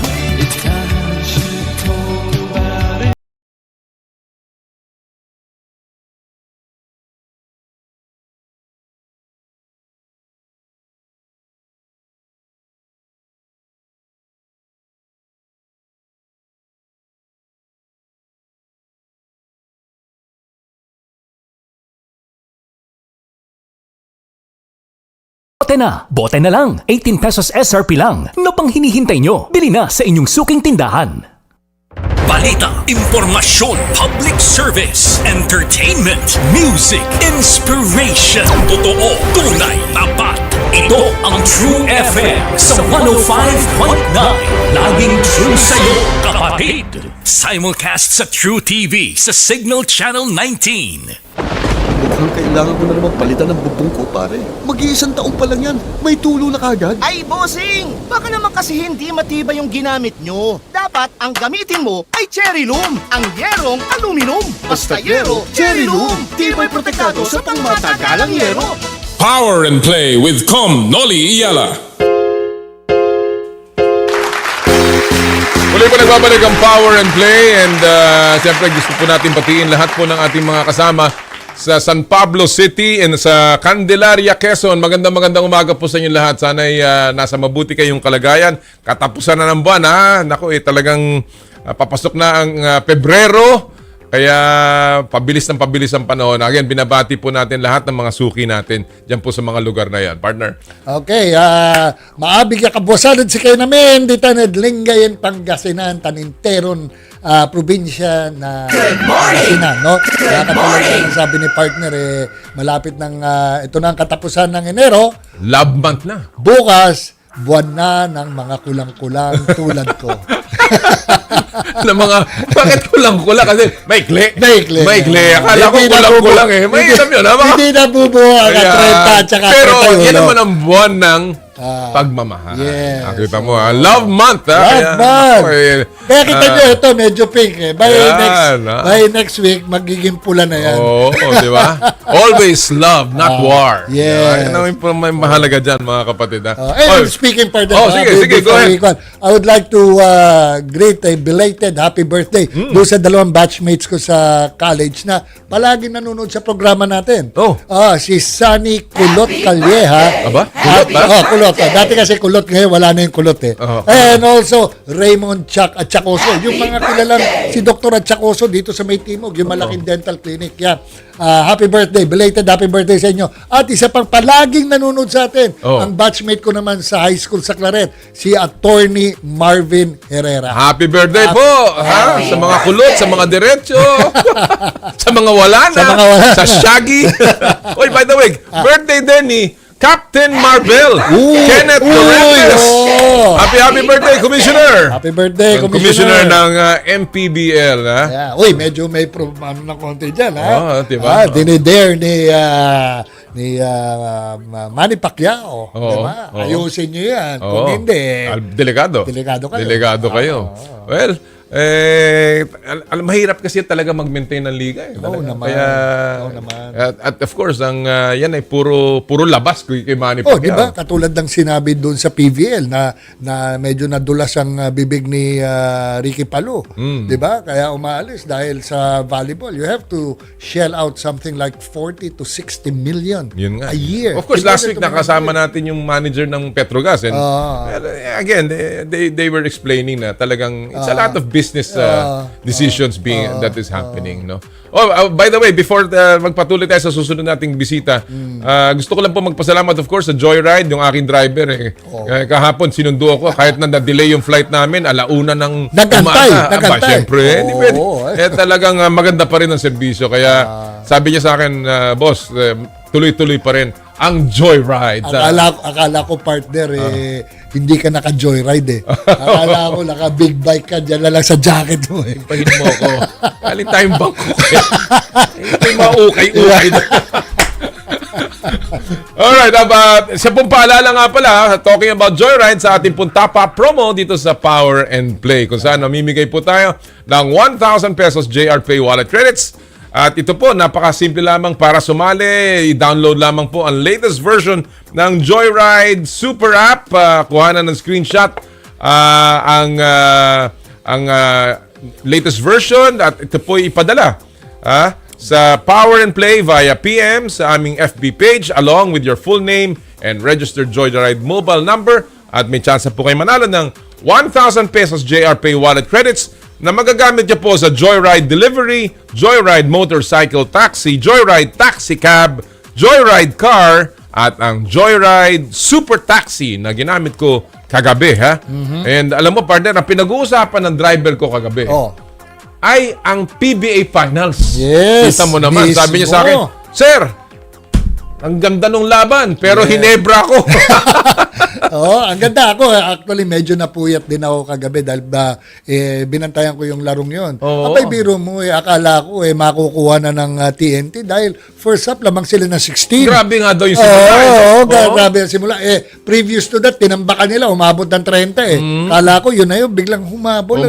Bote na lang, 18 pesos SRP lang. No pang hinihintay nyo, bili na sa inyong suking tindahan. Balita, impormasyon, public service, entertainment, music, inspiration. Totoo, tunay, tapat. Ito ang True FM sa 105.9. Laging true sa'yo, kapatid. Simulcast sa True TV sa Signal Channel 19. Mukhang kailangan ko na naman palitan ng bubong ko, pare. Mag-iisang taon pa lang yan. May tulo na kagad. Ay, bossing! Baka naman kasi hindi matibay yung ginamit nyo. Dapat ang gamitin mo ay Cherry Loom, ang yerong aluminum. Basta yero, Cherry Loom. Tibay protektado sa pangmatagalang yero. Power and Play with Noli Eala. Muli po nagbabalik ang Power and Play and siyempre gusto po natin patiin lahat po ng ating mga kasama sa San Pablo City and sa Candelaria, Quezon. Magandang umaga po sa inyo lahat. Sana'y nasa mabuti kayong kalagayan. Katapusan na ng buwan, ha? Naku, talagang papasok na ang Pebrero. Kaya pabilis ang panahon. Again, binabati po natin lahat ng mga suki natin dyan po sa mga lugar na yan. Partner. Okay, maabig kabuwasan si kayo namin. Di tanad Lingayen, Pangasinan, Taninteron, probinsya na Pangasinan, no? Katulad ng sabi ni partner, malapit ng, ito na ang katapusan ng Enero. Love month na. Bukas, buwan na ng mga kulang-kulang tulad ko. Na mga, bakit kulang-kulang? Kasi may kle. Akala ko kulang-kulang eh. May alam yun, ha? Hindi nabubuo ang 30 at saka 31. Pero yan naman ang buwan ng pagmamahal. Yes. Kita mo, ha? Love month, ha? Love month. Kaya kita nyo, ito medyo pink eh. By next week, magiging pula na yan. Oo, di ba? Always love, not war. Yes. Yan ang may mahalaga dyan, mga kapatid, ha? Speaking for sige, go ahead. I would like to greet a belated happy birthday doon sa dalawang batchmates ko sa college na palagi nanonood sa programa natin. Si Sunny Kulot Calleja. Aba? Kulot, ha? Kulot kulot. Dati kasi kulot, ngayon wala na yung kulot eh. And also, Raymond Atchacoso. Yung mga kilalang si Dr. Atchacoso dito sa May Timog, yung malaking dental clinic. Yeah. Happy birthday. Belated happy birthday sa inyo. At isa pang palaging nanonood sa atin, ang batchmate ko naman sa high school sa Claret, si Attorney Marvin Herrera. Happy birthday po! Sa mga kulot, sa mga diretso, sa mga wala na, sa Shaggy. Oy, by the way, birthday din ni Captain Marvel, Kenneth Lorenz. Happy birthday, Commissioner. Happy birthday, Commissioner ng MPBL. Yeah. Uy, medyo may na konti dyan, diba? Dinidare ni Manny Pacquiao. Diba? Ayusin nyo yan. Kung hindi, delikado kayo. Delikado kayo. Well, mahirap kasi talaga mag-maintain ng liga. Naman. At of course, yan ay puro labas kay Manny Pacquiao. Diba? Katulad ng sinabi doon sa PVL na medyo nadulas ang bibig ni Ricky Palou. Diba? Kaya umaalis dahil sa volleyball. You have to shell out something like 40 to 60 million a year. Of course, last week nakasama natin yung manager ng Petrogas. And again, they were explaining na talagang it's a lot of business decisions that is happening, no? By the way, before magpatuloy tayo sa susunod nating bisita, gusto ko lang po magpasalamat of course sa Joyride, yung aking driver. Kahapon sinundo ako kahit na na-delay yung flight namin, alauna ng nagantay. Siyempre, hindi pwede. Talagang maganda pa rin ang serbisyo. Kaya sabi niya sa akin, boss, tuloy-tuloy pa rin ang Joyride. Akala ko partner hindi ka naka-joyride Akala ko naka-big bike ka, dyan na lang sa jacket mo Pahin mo ako. Galing tayong bangko. Ito yung mga ukay-ukay. Alright, sa pong paalala nga pala, talking about Joyride sa ating pong top-up promo dito sa Power and Play, kung saan mamimigay po tayo ng 1,000 pesos JR Pay Wallet Credits. At ito po, napakasimple lamang para sumali. I-download lamang po ang latest version ng Joyride Super App. Kuhanan ng screenshot ang latest version at ito po ipadala sa Power and Play via PM sa aming FB page along with your full name and registered Joyride mobile number. At may chance po kayo manalo ng 1,000 pesos JR Pay Wallet Credits na magagamit niyo po sa Joyride Delivery, Joyride Motorcycle Taxi, Joyride Taxi Cab, Joyride Car, at ang Joyride Super Taxi na ginamit ko kagabi. And alam mo partner, ang pinag-uusapan ng driver ko kagabi ay ang PBA Finals. Yes. Kita mo naman, sabi niya sa akin, Sir, ang ganda nung laban, pero hinebra ko. Ang ganda ako. Actually, medyo napuyat din ako kagabi dahil binantayan ko yung larong yon. Abay, biro mo, akala ko makukuha na ng TNT dahil first up lamang sila ng 16. Grabe nga daw yung simula. Grabe yung simula. Previous to that, tinambakan nila, umabot ng 30 Kala ko, yun na yun, biglang humabol.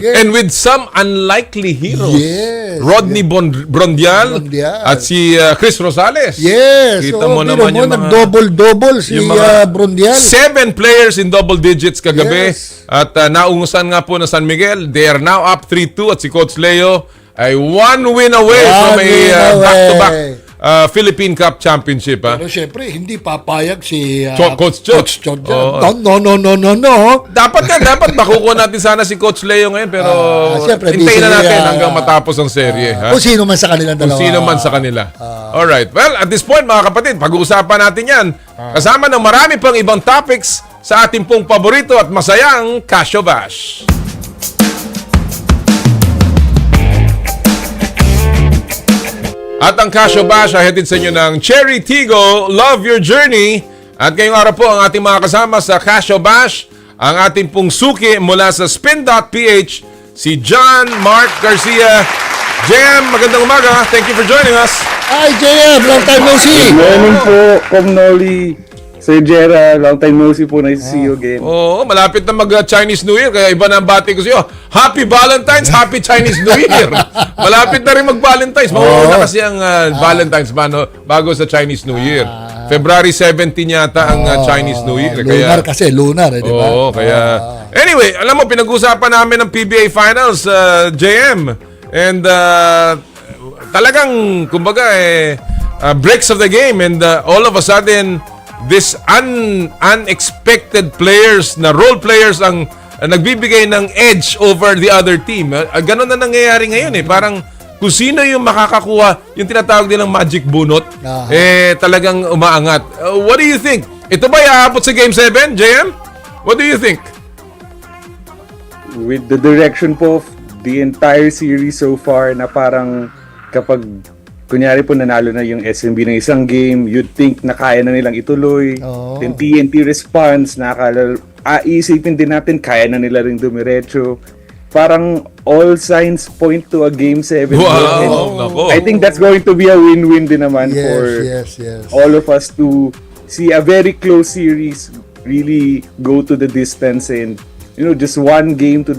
And with some unlikely heroes. Yes. Rodney Brondial at si Chris Rosales. Yes. Kita mo naman yung mga nag-double si Brondial. 7 players in double digits kagabi. Yes. At naungusan nga po na San Miguel. They are now up 3-2 at si Coach Leo ay 1 win away from a back-to-back Philippine Cup Championship. Pero syempre, hindi papayag si Coach Chod. No. Dapat makukuha natin sana si Coach Leo ngayon pero hintayin na natin hanggang matapos ang serye. Kung sino man sa kanila dalawa. Kung sino man sa kanila. Alright. Well, at this point mga kapatid, pag-uusapan natin yan. Kasama ng marami pang ibang topics sa ating pong paborito at masayang Casio Bash. At ang Casio Bash ay hatid sa inyo ng Cherry Tigo, Love Your Journey. At ngayong araw po ang ating mga kasama sa Casio Bash, ang ating pong suki mula sa Spin.ph, si John Mark Garcia. JM, magandang umaga. Thank you for joining us. Hi JM, long time no see. Good morning po, Noli. Sir Jera, long time no see po. Nice to see you again. Malapit na mag-Chinese New Year, kaya iba na ang bati ko sa iyo. Happy Valentine's, Happy Chinese New Year. Malapit na rin mag-Valentine's. Mauuna kasi ang Valentine's bago sa Chinese New Year. February 17 yata ang Chinese New Year. Lunar kasi, lunar di ba? Kaya... Anyway, alam mo, pinag-usapan namin ng PBA Finals, JM. And talagang, kumbaga, breaks of the game. And all of a sudden, this unexpected players na role players ang nagbibigay ng edge over the other team. Ganon na nangyayari ngayon eh. Parang kung sino yung makakakuha, yung tinatawag nilang magic bunot, talagang umaangat. What do you think? Ito ba iaabot sa Game 7, JM? What do you think? With the direction po of the entire series so far, na parang kapag kunyari po nanalo na yung SMB ng isang game, you'd think na kaya na nilang ituloy. Then TNT response, isipin din natin kaya na nila rin dumiretso. Parang all signs point to a Game 7. Wow! I think that's going to be a win-win din naman for all of us to see a very close series really go to the distance, and just one game to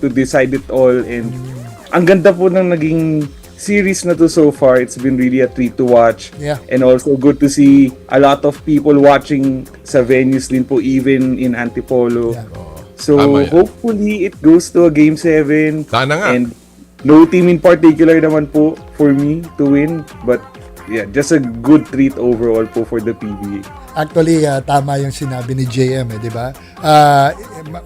decide it all. And ang ganda po ng naging series na to so far. It's been really a treat to watch. And also good to see a lot of people watching sa venues din po, even in Antipolo. So hopefully it goes to a Game 7. Sana nga. And no team in particular naman po for me to win, but just a good treat overall po for the PBA. Actually, tama yung sinabi ni JM, di ba?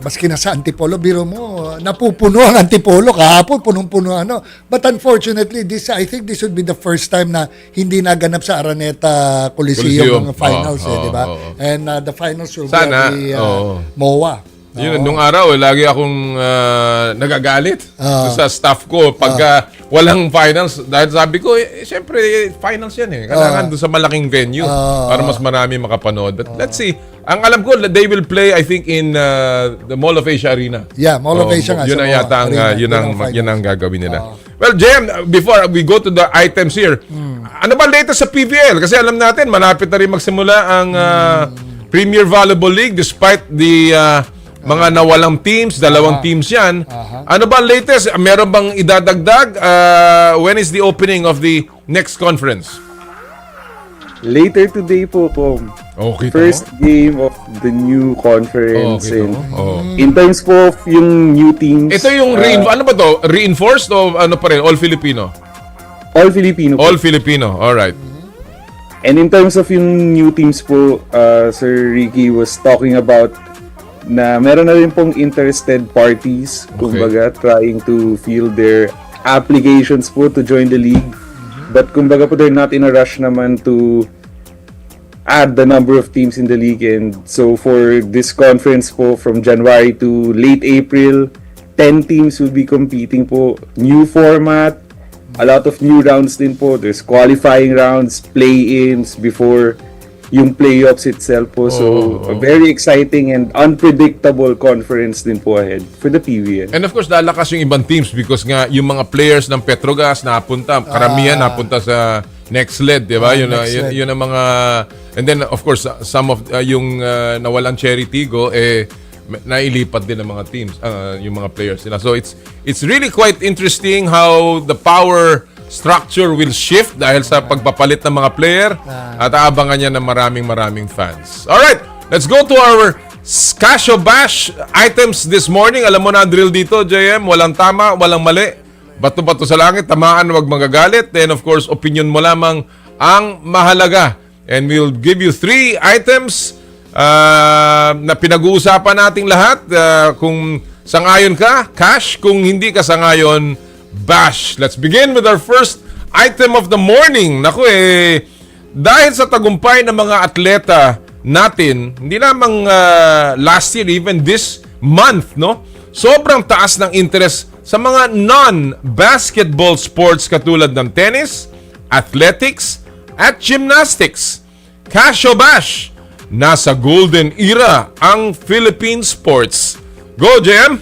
Maski na sa Antipolo, biro mo, napupuno ang Antipolo, kahapon, punong-puno But unfortunately, I think this would be the first time na hindi naganap sa Araneta Coliseum ang finals, di ba? And the finals will be at the MOA. Nung araw, lagi akong nagagalit sa staff ko pagka walang finals. Dahil sabi ko, siyempre, finals yan eh. Kailangan doon sa malaking venue para mas marami makapanood. But let's see. Ang alam ko, they will play, I think, in the Mall of Asia Arena. Yeah, Mall of Asia nga. Yun ang yata yun ang gagawin nila. Well, Jem, before we go to the items here, ano ba latest sa PVL? Kasi alam natin, malapit na rin magsimula ang Premier Volleyball League despite the mga nawalang teams, dalawang teams yan. Ano ba latest? Meron bang idadagdag? When is the opening of the next conference? Later today po. First game of the new conference. In terms po of yung new teams. Ito yung ano ba to? Reinforced o ano pa rin? All Filipino? All Filipino po. All Filipino, alright. And in terms of yung new teams po, Sir Ricky was talking about na meron na rin pong interested parties, kumbaga, trying to fill their applications po to join the league. But kumbaga po, they're not in a rush naman to add the number of teams in the league. And so for this conference po, from January to late April, 10 teams will be competing po. New format, a lot of new rounds din po. There's qualifying rounds, play-ins before yung playoffs itself po. So, a very exciting and unpredictable conference din po ahead for the PVL. And of course, lalakas yung ibang teams because nga yung mga players ng Petrogas napunta, karamihan napunta sa next lead, di ba? Yun ang mga... And then, of course, some of yung nawalang Cherry Tigo, nailipat din ng mga teams, yung mga players nila. So, it's really quite interesting how the power structure will shift dahil sa pagpapalit ng mga player at aabangan niya ng maraming fans. Alright, let's go to our Cash o Bash items this morning. Alam mo na ang drill dito, JM. Walang tama, walang mali. Bato-bato sa langit, tamaan, wag magagalit. Then of course, opinion mo lamang ang mahalaga. And we'll give you 3 items na pinag-uusapan nating lahat. Kung sangayon ka, cash. Kung hindi ka sangayon, bash. Let's begin with our first item of the morning. Naku dahil sa tagumpay ng mga atleta natin, hindi lamang last year, even this month, no? Sobrang taas ng interest sa mga non-basketball sports katulad ng tennis, athletics, at gymnastics. Cash o Bash, nasa golden era ang Philippine sports. Go, JM!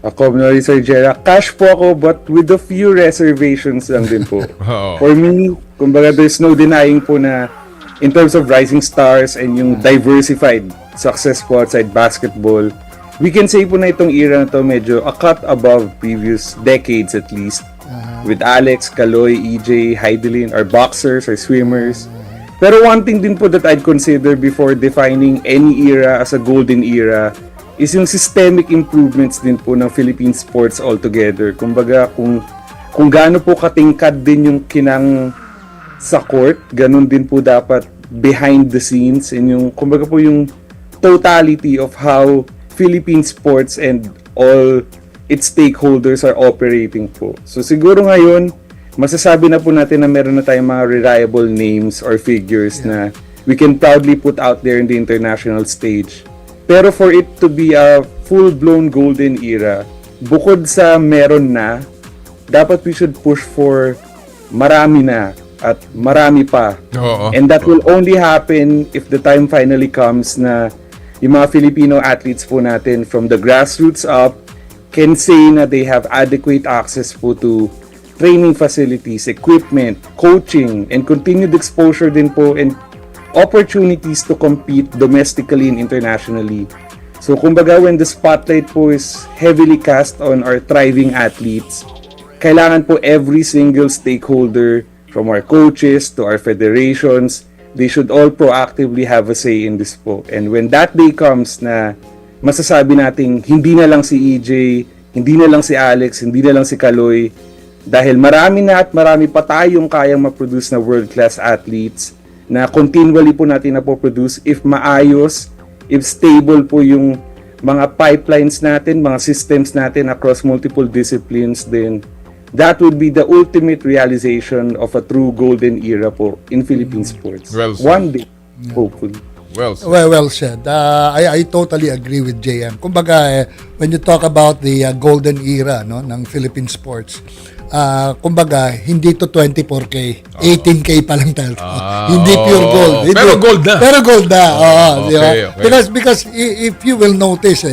Ako, Sir Jera, cash po ako but with a few reservations lang din po. For me, kumbaga there's no denying po na in terms of rising stars and yung diversified success po outside basketball, we can say po na itong era na to medyo a cut above previous decades at least. With Alex, Kaloy, EJ, Heidelin, our boxers, our swimmers. Pero one thing din po that I'd consider before defining any era as a golden era is yung systemic improvements din po ng Philippine sports altogether. Kumbaga, kung gaano po katingkad din yung kinang sa court, ganun din po dapat behind the scenes and yung kumbaga po yung totality of how Philippine sports and all its stakeholders are operating po. So siguro ngayon, masasabi na po natin na meron na tayong mga reliable names or figures na we can proudly put out there in the international stage. Pero for it to be a full-blown golden era, bukod sa meron na, dapat we should push for marami na at marami pa. And that will only happen if the time finally comes na yung mga Filipino athletes po natin from the grassroots up can say na they have adequate access po to training facilities, equipment, coaching, and continued exposure din po and opportunities to compete domestically and internationally. So kumbaga when the spotlight po is heavily cast on our thriving athletes, kailangan po every single stakeholder from our coaches to our federations, they should all proactively have a say in this po. And when that day comes na masasabi nating hindi na lang si EJ, hindi na lang si Alex, hindi na lang si Kaloy, dahil marami na at marami pa tayong kayang ma-produce na world-class athletes na continually po natin na po produce if maayos, if stable po yung mga pipelines natin, mga systems natin across multiple disciplines, then that would be the ultimate realization of a true golden era po in Philippine sports. Well said. One day, hopefully. Well said. Well said. I totally agree with JM. Kumbaga, when you talk about the golden era no ng Philippine sports, kumbaga, hindi to 24K, 18K pa lang tayo. Hindi pure gold. Pero gold na. Pero gold na. Di ba? Okay. Because if you will notice,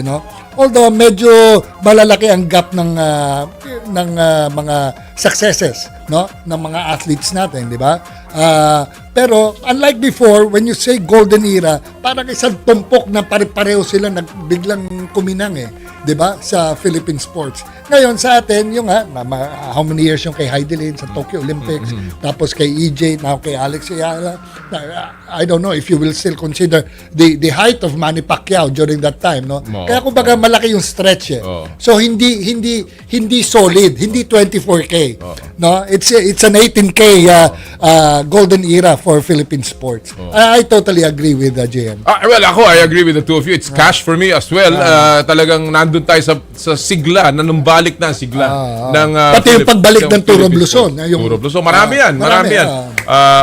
although medyo malalaki ang gap ng mga successes ng mga athletes natin, di ba? Pero unlike before, when you say golden era, parang isang tumpok na pare-pareho sila biglang kuminang di ba, sa Philippine sports. Ngayon sa atin, yung how many years yung kay Heidelin sa Tokyo Olympics, tapos kay EJ, now kay Alex Eala. I don't know if you will still consider the height of Manny Pacquiao during that time, no? Kaya kumbaga malaki yung stretch So hindi solid, hindi 24K. No? It's an 18K golden era for Philippine sports. I totally agree with JM. Well, I agree with the two of you. It's cash for me as well. Talagang nandun tayo sa sigla, nanumbalik na ang sigla ng pati yung pagbalik ng Turog Luzon. Turog Luzon. Marami yan.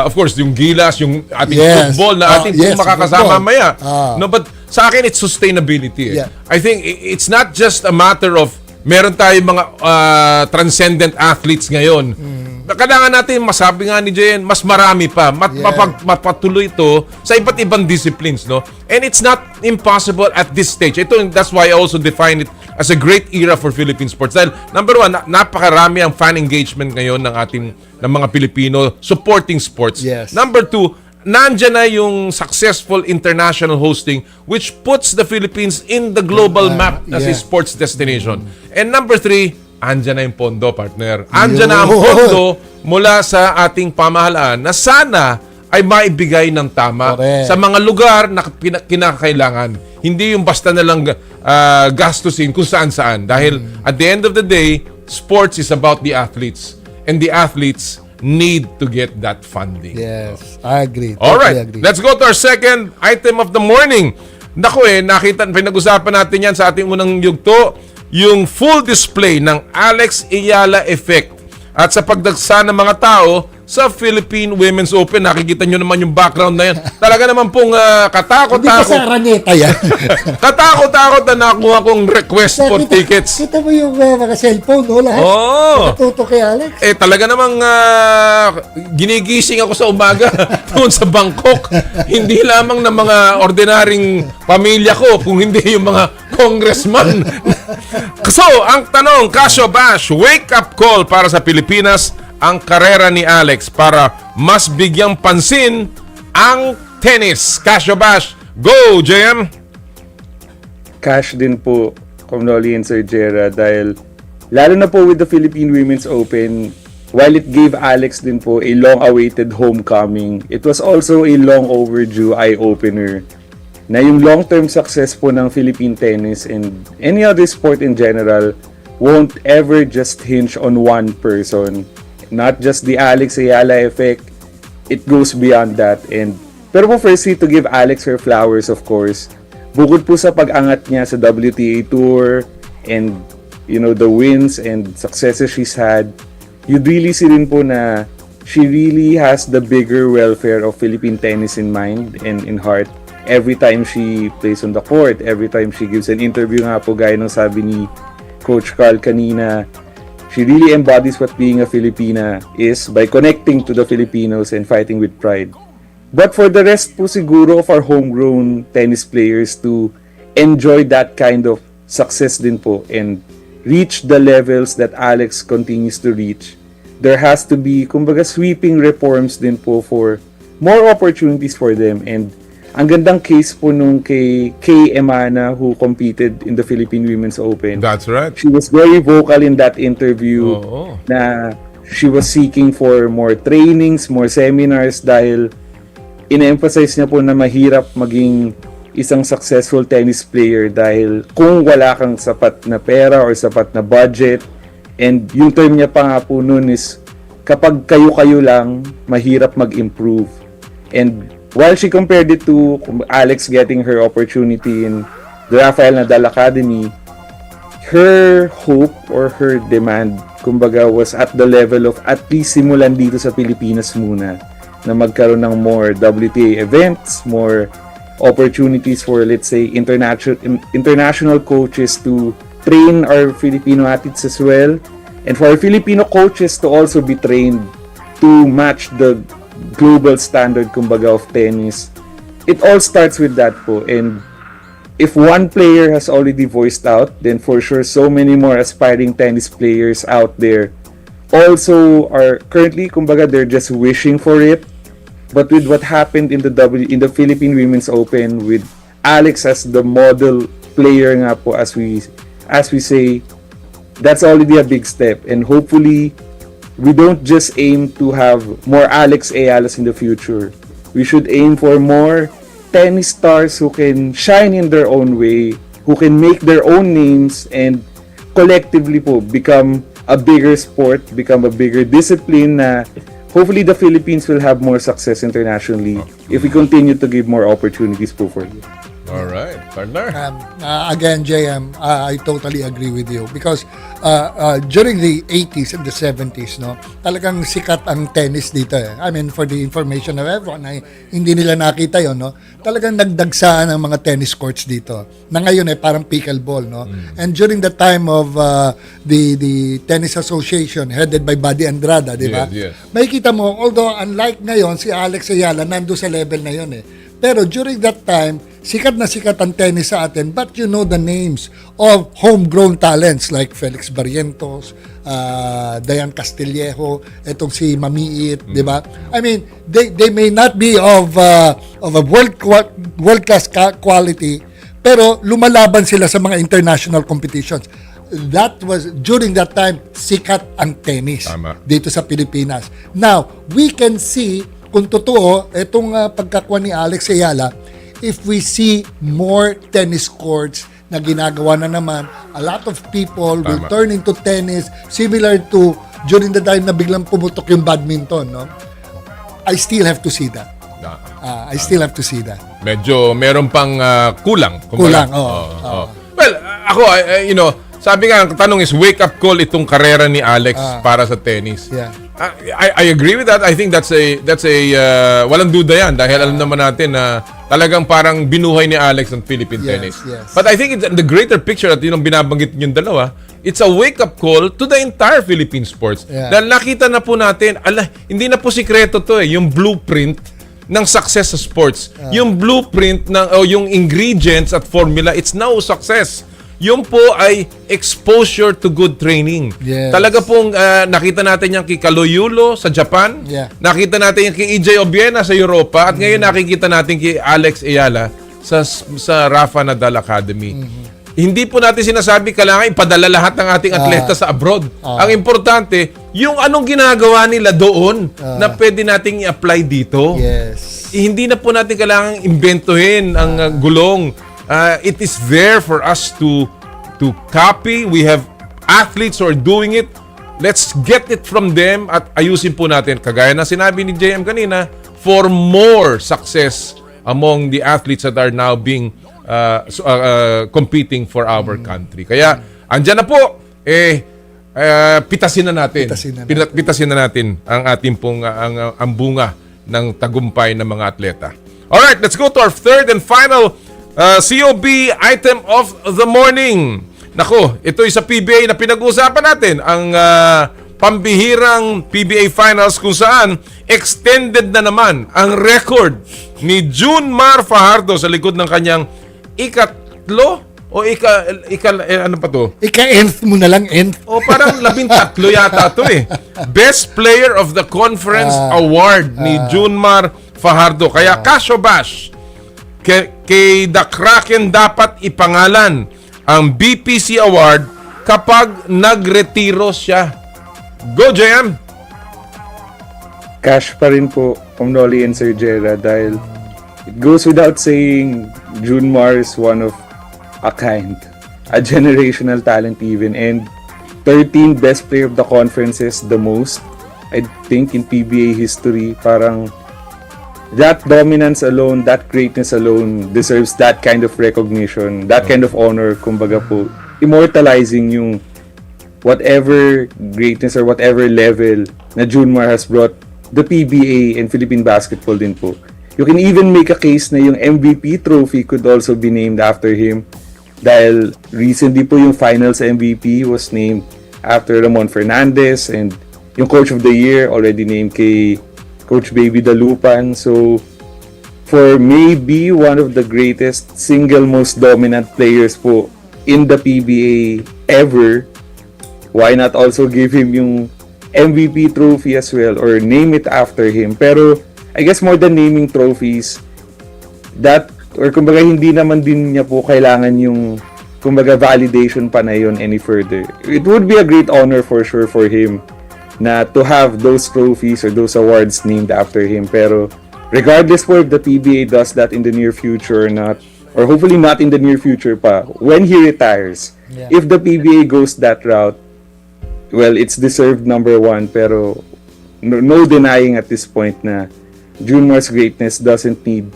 Of course, yung Gilas, yung ating football na ating makakasama maya. No, but sa akin, it's sustainability. I think it's not just a matter of meron tayong mga transcendent athletes ngayon. Kailangan natin, masabi nga ni Jen, mas marami pa. Mapatuloy ito sa iba't ibang disciplines, no? And it's not impossible at this stage. That's why I also define it as a great era for Philippine sports. Dahil, number one, napakarami ang fan engagement ngayon ng mga Pilipino supporting sports. Number two, nandyan na yung successful international hosting which puts the Philippines in the global map as a sports destination. And number three, andyan na yung pondo, partner. Andyan na ang pondo mula sa ating pamahalaan na sana ay maibigay ng tama sa mga lugar na kinakailangan. Hindi yung basta na lang gastusin kung saan-saan. Dahil at the end of the day, sports is about the athletes. And the athletes need to get that funding. Yes, I agree. Alright, let's go to our second item of the morning. Naku pinag-usapan natin yan sa ating unang yugto, yung full display ng Alex Eala effect at sa pagdagsa ng mga tao sa Philippine Women's Open. Nakikita nyo naman yung background na yan. Talaga naman pong katakot-takot. Hindi pa sa Araneta yan. Katakot-takot na nakuha kong request for tickets. Kita mo yung mga cellphone, lahat. Natuto kay Alex. Talaga namang ginigising ako sa umaga doon sa Bangkok. Hindi lamang ng mga ordinaryong pamilya ko, kung hindi yung mga congressman. So, ang tanong, Casio Bash, wake-up call para sa Pilipinas, ang karera ni Alex para mas bigyang pansin ang tennis. Casio Bash, go, JM! Cash din po, Comnoli and Sir Jera, dahil lalo na po with the Philippine Women's Open, while it gave Alex din po a long-awaited homecoming, it was also a long overdue eye-opener na yung long-term success po ng Philippine tennis and any other sport in general won't ever just hinge on one person. Not just the Alex Eala effect, it goes beyond that. And Pero po firstly, to give Alex her flowers, of course, bukod po sa pag-angat niya sa WTA Tour and, you know, the wins and successes she's had, you'd really see rin po na she really has the bigger welfare of Philippine tennis in mind and in heart. Every time she plays on the court, every time she gives an interview nga po, gaya ng sabi ni Coach Karl kanina, she really embodies what being a Filipina is by connecting to the Filipinos and fighting with pride. But for the rest po siguro of our homegrown tennis players to enjoy that kind of success din po and reach the levels that Alex continues to reach, there has to be, kumbaga, sweeping reforms din po for more opportunities for them. And ang gandang case po nung kay Emana who competed in the Philippine Women's Open. That's right. She was very vocal in that interview na she was seeking for more trainings, more seminars dahil ina-emphasize niya po na mahirap maging isang successful tennis player dahil kung wala kang sapat na pera or sapat na budget, and yung term niya pa nga po nun is kapag kayo-kayo lang, mahirap mag-improve. And while she compared it to Alex getting her opportunity in the Rafael Nadal Academy, her hope or her demand, kumbaga, was at the level of at least simulan dito sa Pilipinas muna, na magkaroon ng more WTA events, more opportunities for, let's say, international coaches to train our Filipino athletes as well, and for our Filipino coaches to also be trained to match the global standard, kumbaga, of tennis. It all starts with that po, and if one player has already voiced out, then for sure so many more aspiring tennis players out there also are currently, kumbaga, they're just wishing for it. But with what happened in the Philippine Women's Open, with Alex as the model player nga po, as we say, that's already a big step. And hopefully, we don't just aim to have more Alex Ealas in the future. We should aim for more tennis stars who can shine in their own way, who can make their own names, and collectively po become a bigger sport, become a bigger discipline na hopefully the Philippines will have more success internationally if we continue to give more opportunities po for you. All right, partner. Again, JM, I totally agree with you because during the 80s and the 70s, no, talagang sikat ang tennis dito. I mean, for the information of everyone, ay hindi nila nakita yon, no. Talagang nagdagsaan ang mga tennis courts dito. Na ngayon ay parang pickleball, no. And during the time of the Tennis Association headed by Buddy Andrada, di ba? Yes. Makikita mo, although unlike ngayon, si Alex Eala nando sa level na yon Pero during that time, sikat na sikat ang tennis sa atin, but you know the names of homegrown talents like Felix Barrientos, Dayan Castillejo, etong si Mamiit, di ba? I mean, they may not be of a world class quality, pero lumalaban sila sa mga international competitions. That was, during that time, sikat ang tennis dito sa Pilipinas. Now, we can see kung totoo, itong pagkakuha ni Alex Eala, if we see more tennis courts na ginagawa na naman, a lot of people will turn into tennis, similar to during the time na biglang pumutok yung badminton, no? I still have to see that. I still have to see that. Medyo meron pang kulang. Kulang, Well, ako, you know, sabi nga, ang tanong is, wake-up call itong karera ni Alex para sa tennis. Yeah. I agree with that. I think that's a walang duda yan dahil alam naman natin na talagang parang binuhay ni Alex ng Philippine tennis. Yes. But I think it's the greater picture at yun ang binabanggit yung dalawa, it's a wake-up call to the entire Philippine sports. Yeah. Dahil nakita na po natin, hindi na po sikreto to yung blueprint ng success sa sports. Yung blueprint yung ingredients at formula, it's now success. Yung po ay exposure to good training. Yes. Talaga pong nakita natin yan kay Kaloyulo sa Japan. Yeah. Nakita natin yan kay EJ Obiena sa Europa. At ngayon nakikita natin kay Alex Eala sa Rafa Nadal Academy. Hindi po natin sinasabi kailangan ipadala lahat ng ating atleta sa abroad. Ang importante, yung anong ginagawa nila doon na pwede nating i-apply dito. Yes. Hindi na po natin kailangan imbentuhin ang gulong. It is there for us to copy. We have athletes who are doing it. Let's get it from them at ayusin po natin. Kagaya na sinabi ni JM kanina, for more success among the athletes that are now being competing for our country. Kaya andyan na po pitasin na natin ang ating pong ang bunga ng tagumpay ng mga atleta. Alright, let's go to our third and final COB item of the morning. Nako, ito'y sa PBA na pinag-uusapan natin, ang pambihirang PBA Finals kung saan extended na naman ang record ni Junmar Fajardo sa likod ng kanyang ikatlo o ano pa to? Ika-nth mo na lang, nth. O parang 13 yata to eh. Best Player of the Conference Award ni Junmar Fajardo. Kaya Casio Bash, kay The Kraken dapat ipangalan ang BPC Award kapag nagretiro siya. Go, JM! Cash pa rin po, Noli and Sir Jera, dahil it goes without saying, Junmar is one of a kind. A generational talent even. And 13 best player of the conference is the most, I think, in PBA history. Parang that dominance alone, that greatness alone deserves that kind of recognition, that kind of honor, kumbaga po, immortalizing yung whatever greatness or whatever level na Junmar has brought the PBA and Philippine basketball din po. You can even make a case na yung MVP trophy could also be named after him dahil recently po yung finals MVP was named after Ramon Fernandez and yung Coach of the Year already named kay Coach Baby Dalupan. So, for maybe one of the greatest single most dominant players po in the PBA ever, why not also give him yung MVP trophy as well or name it after him? Pero, I guess more than naming trophies, that, or kumbaga hindi naman din niya po kailangan yung kumbaga validation pa na yun any further. It would be a great honor for sure for him na to have those trophies or those awards named after him. Pero regardless po if the PBA does that in the near future or not, or hopefully not in the near future pa, when he retires, if the PBA goes that route, well, it's deserved number one. Pero no denying at this point na Junmar's greatness doesn't need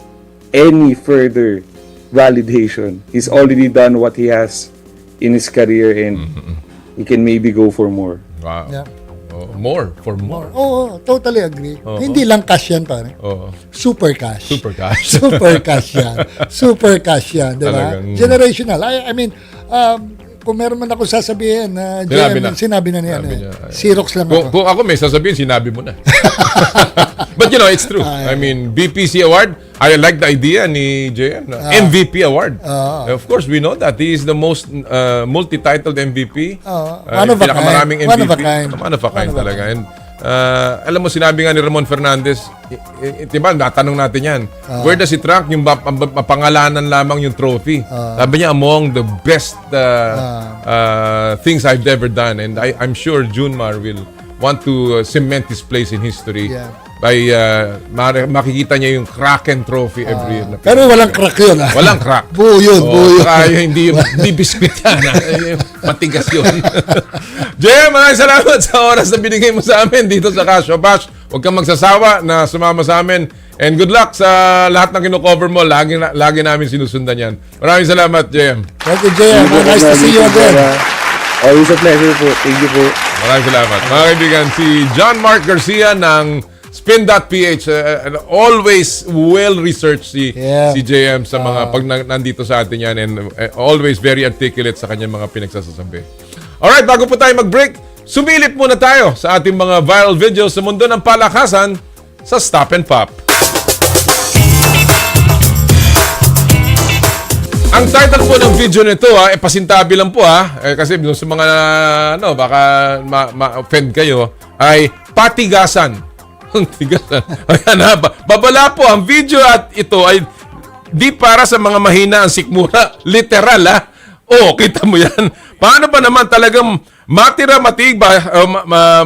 any further validation. He's already done what he has in his career and he can maybe go for more. Wow. Yeah. More. Oo, totally agree. Hindi lang cash yan, pare. Super cash. Super cash yan. Super cash yan, di ba? Generational. I mean, kung meron man ako sasabihin, sinabi na niya. Xerox lang ako. Kung ako may sasabihin, sinabi mo na. But you know, it's true. I mean, BPC Award, I like the idea ni JM. MVP Award. Of course, we know that. He is the most multi-titled MVP. One of a kind. One of a kind talaga. And alam mo, sinabi nga ni Ramon Fernandez, diba, natanong natin yan, where does it rank? Yung mapangalanan lamang yung trophy. Sabi niya, among the best things I've ever done. And I'm sure Junmar will want to cement his place in history by makikita niya yung Kraken Trophy every year. Pero walang crack yun. Walang crack. Buo yun. Hindi biscuit yan. Matigas yun. Jay, maraming salamat sa oras na binigay mo sa amin dito sa Casio Bash. Huwag kang magsasawa na sumama sa amin. And good luck sa lahat ng kino-cover mo. Lagi namin sinusundan yan. Maraming salamat, JM. Thank you, JM. Nice to see you again. Always a pleasure po. Thank you po. Maraming salamat. Mga kaibigan, si John Mark Garcia ng Spin.ph, always well-researched si JM sa mga pag nandito sa atin yan and always very articulate sa kanyang mga pinagsasasabi. Alright, bago po tayo mag-break, sumilip muna tayo sa ating mga viral videos sa mundo ng palakasan sa Stop and Pop. Ang title po ng video nito pasintabi lang po kasi sa mga baka ma-offend kayo ay patigasan. Ayan babala po ang video at ito ay di para sa mga mahina ang sikmura. Literal kita mo yan. Paano ba naman talagang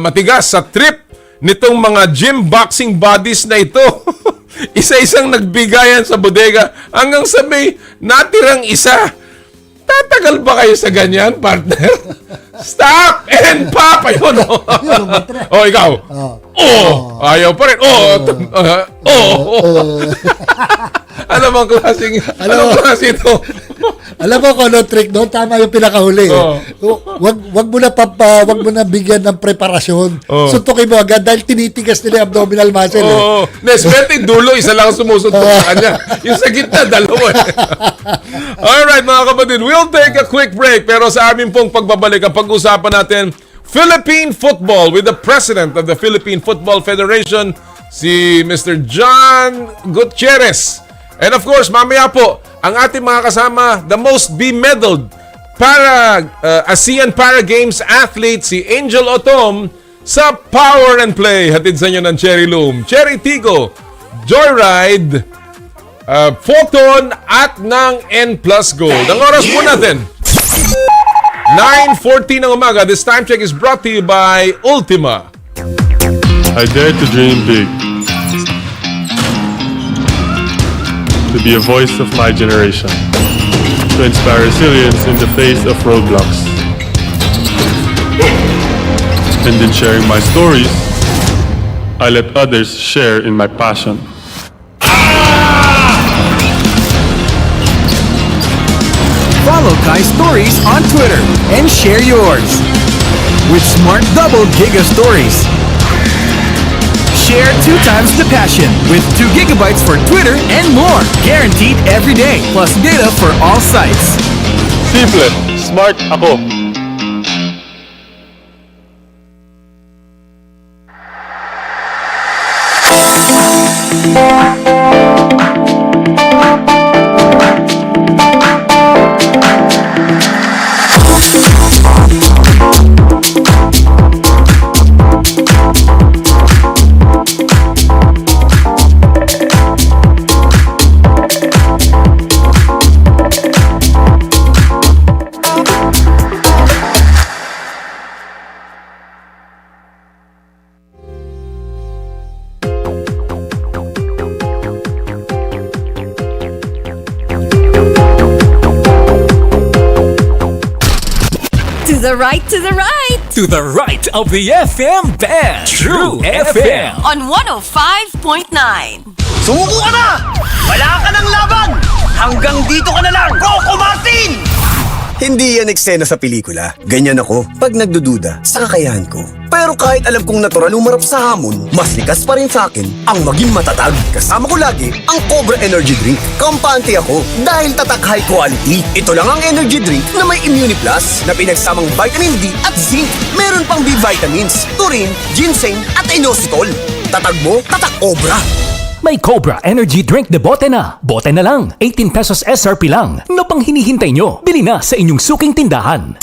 matigas sa trip nitong mga gym boxing bodies na ito? Isa-isang nagbigayan sa bodega hanggang sa may natirang isa. Tatagal ba kayo sa ganyan, partner? Stop and pop! Ayun, oh, ikaw. Ayaw pa rin. Ano bang klaseng, ano klase ito? Alam mo kung ano trick doon? Tama yung pinakahuli. Wag mo na bigyan ng preparasyon. Suntukin mo agad dahil tinitigas nila yung abdominal muscle. Nesbete, dulo, isa lang sumusuntok sa kanya. Yung sa gitna, dalawa. Alright, mga kapatid, we'll take a quick break. Pero sa amin pong pagbabalik, ang pag-usapan natin, Philippine football with the President of the Philippine Football Federation, si Mr. John Gutierrez. And of course, mamaya po, ang ating mga kasama, the most be-medaled ASEAN Para Games athlete, si Angel Otom, sa Power and Play. Hatid sa inyo ng Cherry Loom, Cherry Tigo, Joyride, Photon at ng N Plus Gold. Ang oras po natin, 9:14 ng umaga. This time check is brought to you by Ultima. I dare to dream big. To be a voice of my generation. To inspire resilience in the face of roadblocks. And in sharing my stories, I let others share in my passion. Follow Kai's stories on Twitter and share yours. With Smart Double Giga Stories. Share 2 times the passion with 2 gigabytes for Twitter and more. Guaranteed every day. Plus data for all sites. Simple. Smart ako. To the right, to the right! To the right of the FM band, True FM. On 105.9. Sumuko ka na! Wala ka ng laban! Hanggang dito ka na lang, Coco Martin! Hindi yan eksena sa pelikula. Ganyan ako pag nagdududa sa kakayahan ko. Pero kahit alam kong natural umarap sa hamon, mas likas pa rin sa akin ang maging matatag. Kasama ko lagi ang Cobra Energy Drink. Kampante ako dahil tatak high quality. Ito lang ang energy drink na may Immune Plus na pinagsamang vitamin D at zinc. Meron pang B vitamins, taurine, ginseng at inositol. Tatag mo, tatak Cobra. May Cobra Energy Drink de bote na. Bote na lang. 18 pesos SRP lang. No pang hinihintay nyo. Bili na sa inyong suking tindahan.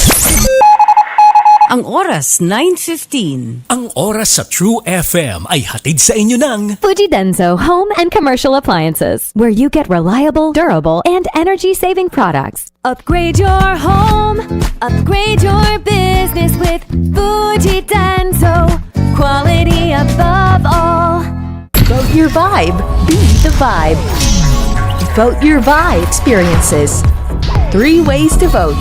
Ang oras, 9:15. Ang oras sa True FM ay hatid sa inyo ng Fujidenzo Home and Commercial Appliances, where you get reliable, durable, and energy-saving products. Upgrade your home, upgrade your business with Fujidenzo. Quality above all. Vote your vibe. Be the vibe. Vote your vibe experiences. 3 ways to vote.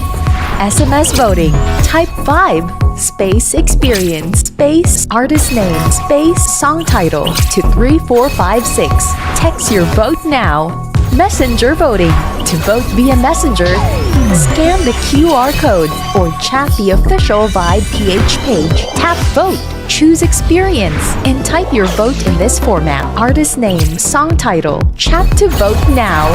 SMS voting. Type 5. Space experience. Space artist name. Space song title to 3456. Text your vote now. Messenger voting. To vote via Messenger, scan the QR code or chat the official Vibe PH page. Tap vote. Choose experience and type your vote in this format. Artist name, song title. Chat to vote now.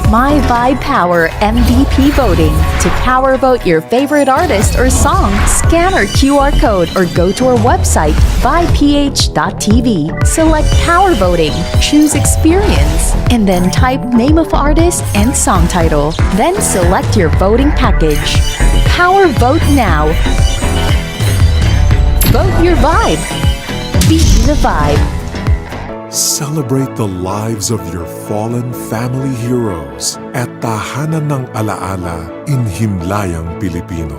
My Vibe Power MVP voting. To power vote your favorite artist or song, scan our QR code or go to our website, vibeph.tv. Select power voting. Choose experience and then type name of artist and song title. Then select your voting package. Power vote now. Vote your vibe. Be the vibe. Celebrate the lives of your fallen family heroes at Tahanan ng Alaala in Himlayang, Pilipino.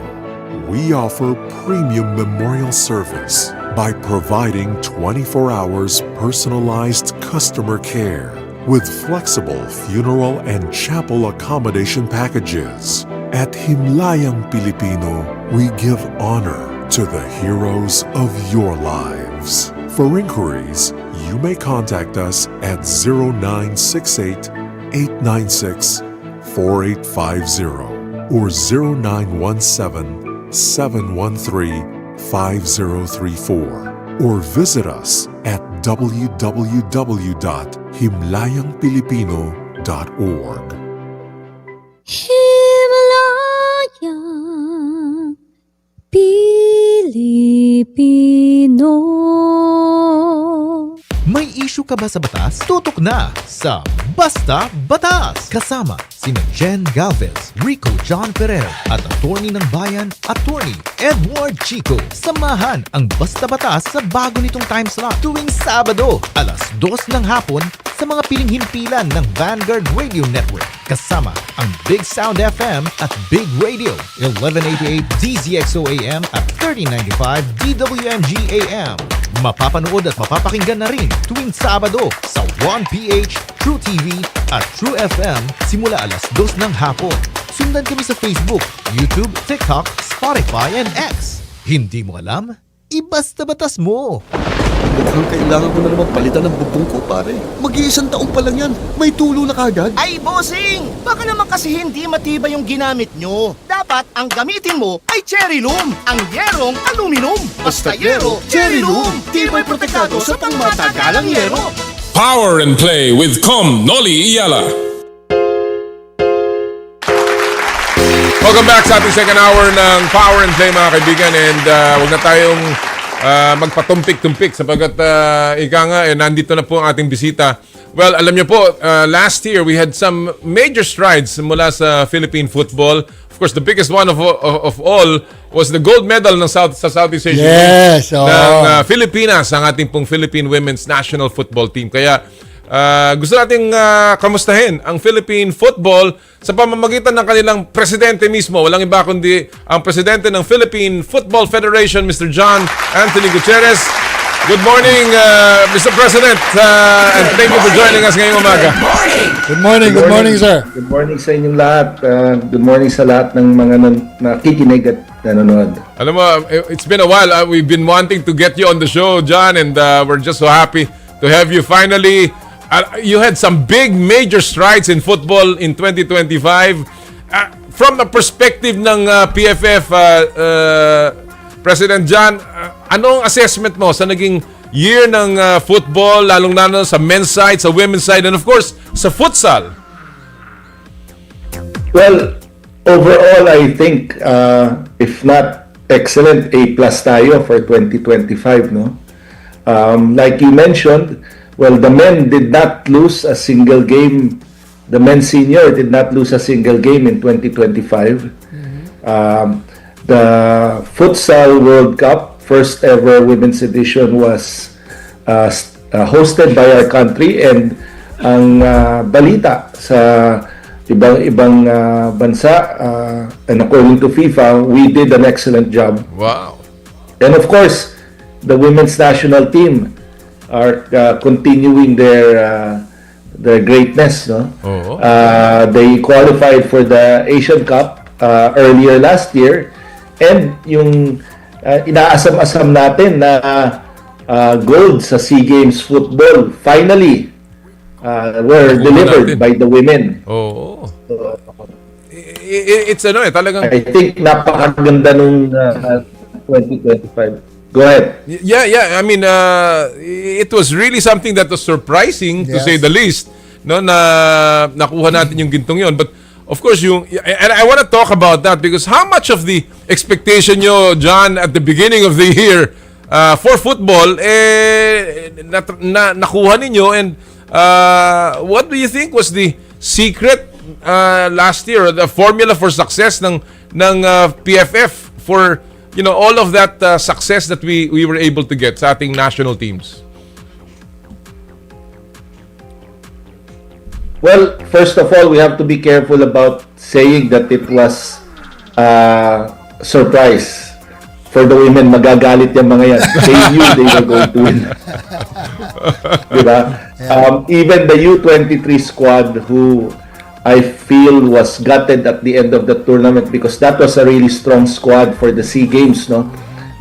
We offer premium memorial service by providing 24 hours personalized customer care with flexible funeral and chapel accommodation packages At Himlayang Pilipino, we give honor to the heroes of your lives. For inquiries, you may contact us at 0968-896-4850 or 0917-713-5034 or visit us at www.himlayangpilipino.org. Himalayang Pilipino. May issue ka ba sa batas? Tutok na sa Basta Batas! Kasama sina Jen Galvez, Rico John Ferrer at attorney ng bayan, attorney Edward Chico. Samahan ang Basta Batas sa bago nitong time slot tuwing Sabado, alas 2 ng hapon sa mga piling himpilan ng Vanguard Radio Network. Kasama ang Big Sound FM at Big Radio, 1188 DZXO AM at 3095 DWMG AM. Mapapanood at mapapakinggan na rin tuwing Sabado sa 1PH, True TV at True FM simula alas 2 ng hapon. Sundan kami sa Facebook, YouTube, TikTok, Spotify, and X. Hindi mo alam? Ibasta batas mo! Mukhang kailangan ko na naman palitan ng bubong ko, pare. Mag-iisang taong pa lang yan. May tulo na kagad. Ay, bossing! Baka naman kasi hindi matibay yung ginamit nyo. Dapat ang gamitin mo ay Cherry Loom, ang yerong aluminum. Basta yero, Cherry Loom. Tibay protektado sa pangmatagalang yero. Power and Play with Noli Eala. Welcome back sa ating second hour ng Power and Play, mga kaibigan. And huwag na tayong magpatumpik-tumpik sapagkat ika nga, nandito na po ang ating bisita. Well, alam niyo po, last year we had some major strides mula sa Philippine football. Of course, the biggest one of all was the gold medal ng sa Southeast Asia ng Pilipinas, ang ating pong Philippine Women's National Football Team. Kaya gusto nating kamustahin ang Philippine football sa pamamagitan ng kanilang presidente mismo. Walang iba kundi ang presidente ng Philippine Football Federation, Mr. John Anthony Gutierrez. Good morning, Mr. President, and thank you for joining us ngayong umaga. Good morning, sir. Good morning sa inyong lahat. Good morning sa lahat ng mga nakikinig at nanonood. Alam mo, it's been a while. We've been wanting to get you on the show, John, and we're just so happy to have you finally. You had some big major strides in football in 2025. From the perspective ng PFF, President John, anong assessment mo sa naging year ng football, lalong-lalo sa men's side, sa women's side, and of course, sa futsal? Well, overall, I think, if not excellent, A+ tayo for 2025, no? Like you mentioned, well, the men did not lose a single game. The men senior did not lose a single game in 2025. The Futsal World Cup, first ever women's edition, was hosted by our country, and ang balita sa ibang bansa, and according to FIFA, we did an excellent job. Wow. And of course, the women's national team are continuing their greatness, no? They qualified for the Asian Cup earlier last year, and yung inaasam-asam natin na gold sa SEA Games football finally were delivered by the women. It's talagang I think napakaganda nung 2025. Go ahead. Yeah. I mean, it was really something that was surprising, to say the least, no, na nakuha natin yung gintong yon. But of course, and I want to talk about that because how much of the expectation nyo, John, at the beginning of the year for football, nakuha ninyo, and what do you think was the secret last year, the formula for success ng PFF for all of that success that we were able to get sa ating national teams? Well, first of all, we have to be careful about saying that it was surprise for the women. Magagalit yung mga yan. They knew they were going to win. Diba? Even the U23 squad who I feel was gutted at the end of the tournament because that was a really strong squad for the SEA Games, no?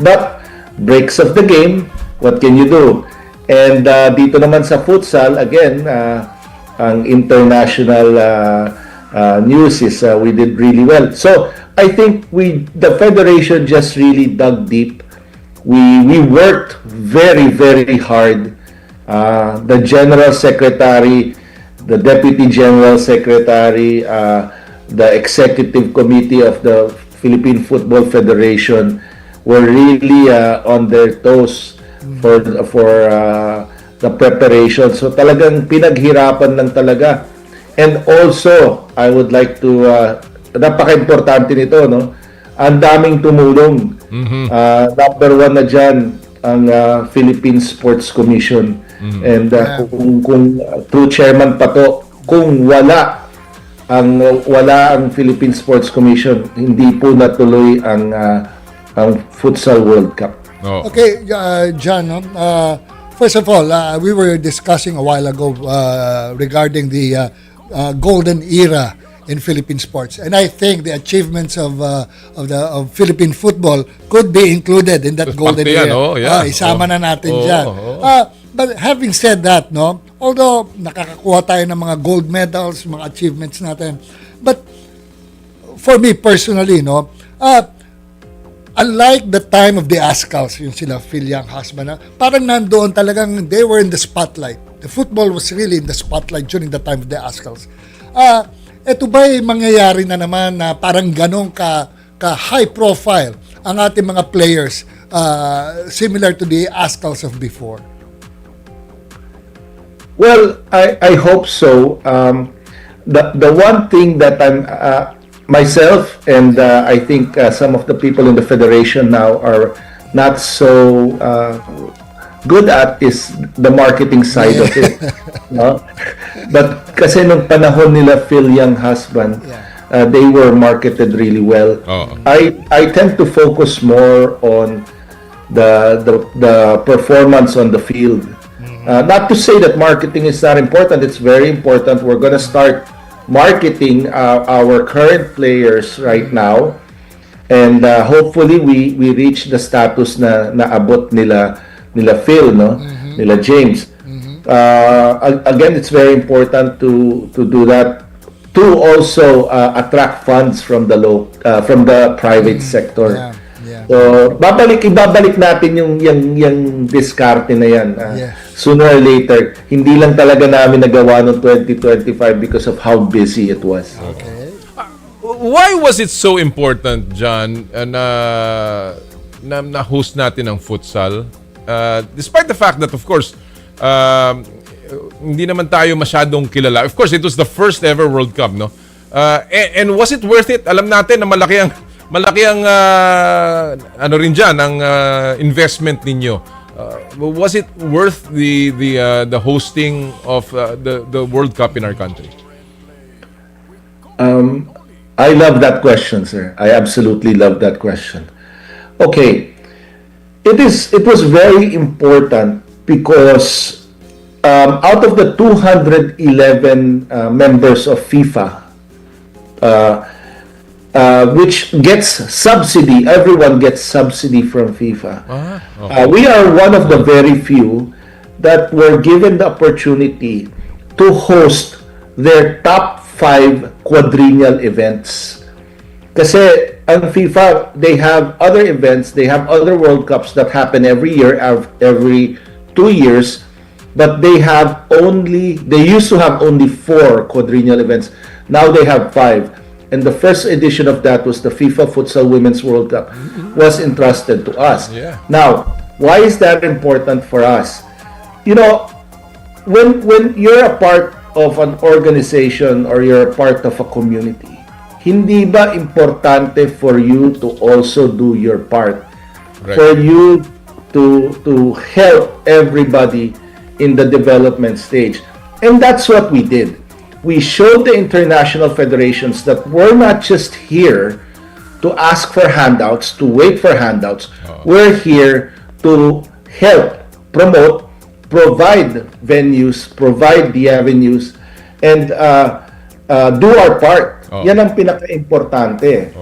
But breaks of the game, what can you do? And dito naman sa futsal, again, ang international news is we did really well. So I think the federation just really dug deep. We worked very, very hard. The general secretary, the deputy general secretary, the executive committee of the Philippine Football Federation were really on their toes for the preparation. So talagang pinaghirapan lang talaga. And also, I would like to napaka-importante nito, no? Ang daming tumulong. Number one na dyan ang Philippine Sports Commission. And kung through Chairman Pato, kung wala ang Philippine Sports Commission, hindi po natuloy ang Futsal World Cup. Okay, John, first of all, we were discussing a while ago regarding the golden era in Philippine sports, and I think the achievements of Philippine football could be included in that golden era. Isama na natin dyan. But having said that, no, although nakakakuha tayo ng mga gold medals, mga achievements natin, but for me personally, no, unlike the time of the Ascals, yung sila Phil Young husband, parang nandoon talagang they were in the spotlight. The football was really in the spotlight during the time of the Ascals. Ito ba'y mangyayari na naman na parang ganong ka high profile ang ating mga players similar to the Ascals of before? Well, I hope so. The one thing that I'm myself and I think some of the people in the federation now are not so good at is the marketing side of it. No? But kasi nung panahon nila Phil Young husband, they were marketed really well. I tend to focus more on the performance on the field. Not to say that marketing is not important. It's very important. We're gonna start marketing our current players right now, and hopefully we reach the status na naabot nila Phil, no, nila James. Again, it's very important to do that, to also attract funds from the private sector. So ibabalik natin yung diskarte na yan. Sooner or later, hindi lang talaga namin nagawa noong 2025 because of how busy it was. Why was it so important, John, na host natin ang futsal? Despite the fact that, of course, hindi naman tayo masyadong kilala. Of course, it was the first ever World Cup, no? And was it worth it? Alam natin na malaki ang ano rin dyan, ang investment ninyo. Was it worth the hosting of the World Cup in our country? I love that question, sir. I absolutely love that question. Okay. It was very important because out of the 211 members of FIFA, which gets subsidy, everyone gets subsidy from FIFA. We are one of the very few that were given the opportunity to host their top 5 quadrennial events. Kasi ang FIFA, they have other events, they have other World Cups that happen every year, every 2 years, but they used to have only 4 quadrennial events. Now they have 5. And the first edition of that was the FIFA Futsal Women's World Cup, was entrusted to us. Now, why is that important for us? You know, when you're a part of an organization or you're a part of a community, hindi ba importante for you to also do your part? Right. For you to help everybody in the development stage. And that's what we did. We showed the international federations that we're not just here to ask for handouts, to wait for handouts. We're here to help, promote, provide venues, provide the avenues, and do our part. Yan ang pinaka-importante.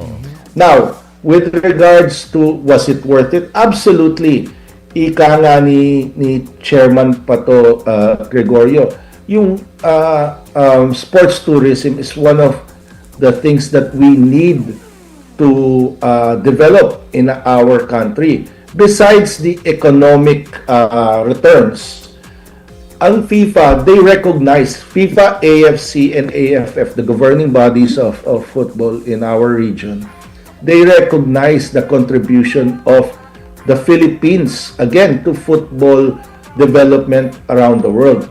Now, with regards to was it worth it? Absolutely. Ika nga ni Chairman Pato Gregorio, yung sports tourism is one of the things that we need to develop in our country. Besides the economic returns, ang FIFA, they recognize, FIFA, AFC, and AFF, the governing bodies of football in our region, they recognize the contribution of the Philippines, again, to football development around the world.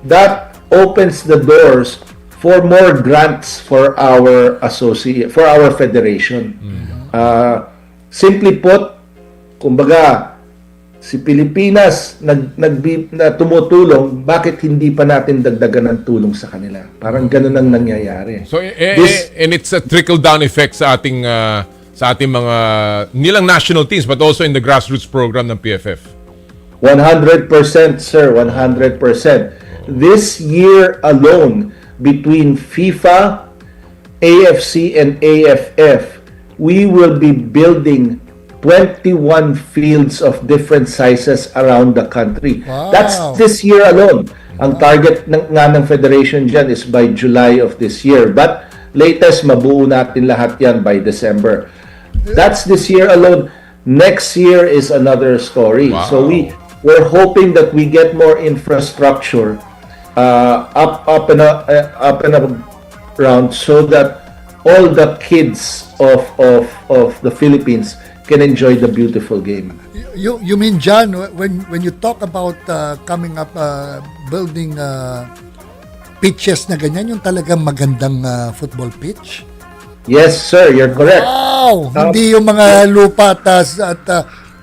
That opens the doors for more grants for our for our federation. Simply put, kumbaga, si Pilipinas na tumutulong, bakit hindi pa natin dagdagan ng tulong sa kanila? Parang ganun ang nangyayari. So, and it's a trickle-down effect sa ating mga nilang national teams but also in the grassroots program ng PFF. 100%, sir. 100%. This year alone, between FIFA, AFC, and AFF, we will be building 21 fields of different sizes around the country. Wow. That's this year alone. Ang target ng federation dyan is by July of this year. But latest, mabuo natin lahat yan by December. That's this year alone. Next year is another story. Wow. So we're hoping that we get more infrastructure up and around so that all the kids of the Philippines can enjoy the beautiful game. You mean, John, when you talk about coming up, building pitches na ganyan, yung talagang magandang football pitch? Yes, sir. You're correct. Wow! Hindi yung mga lupa at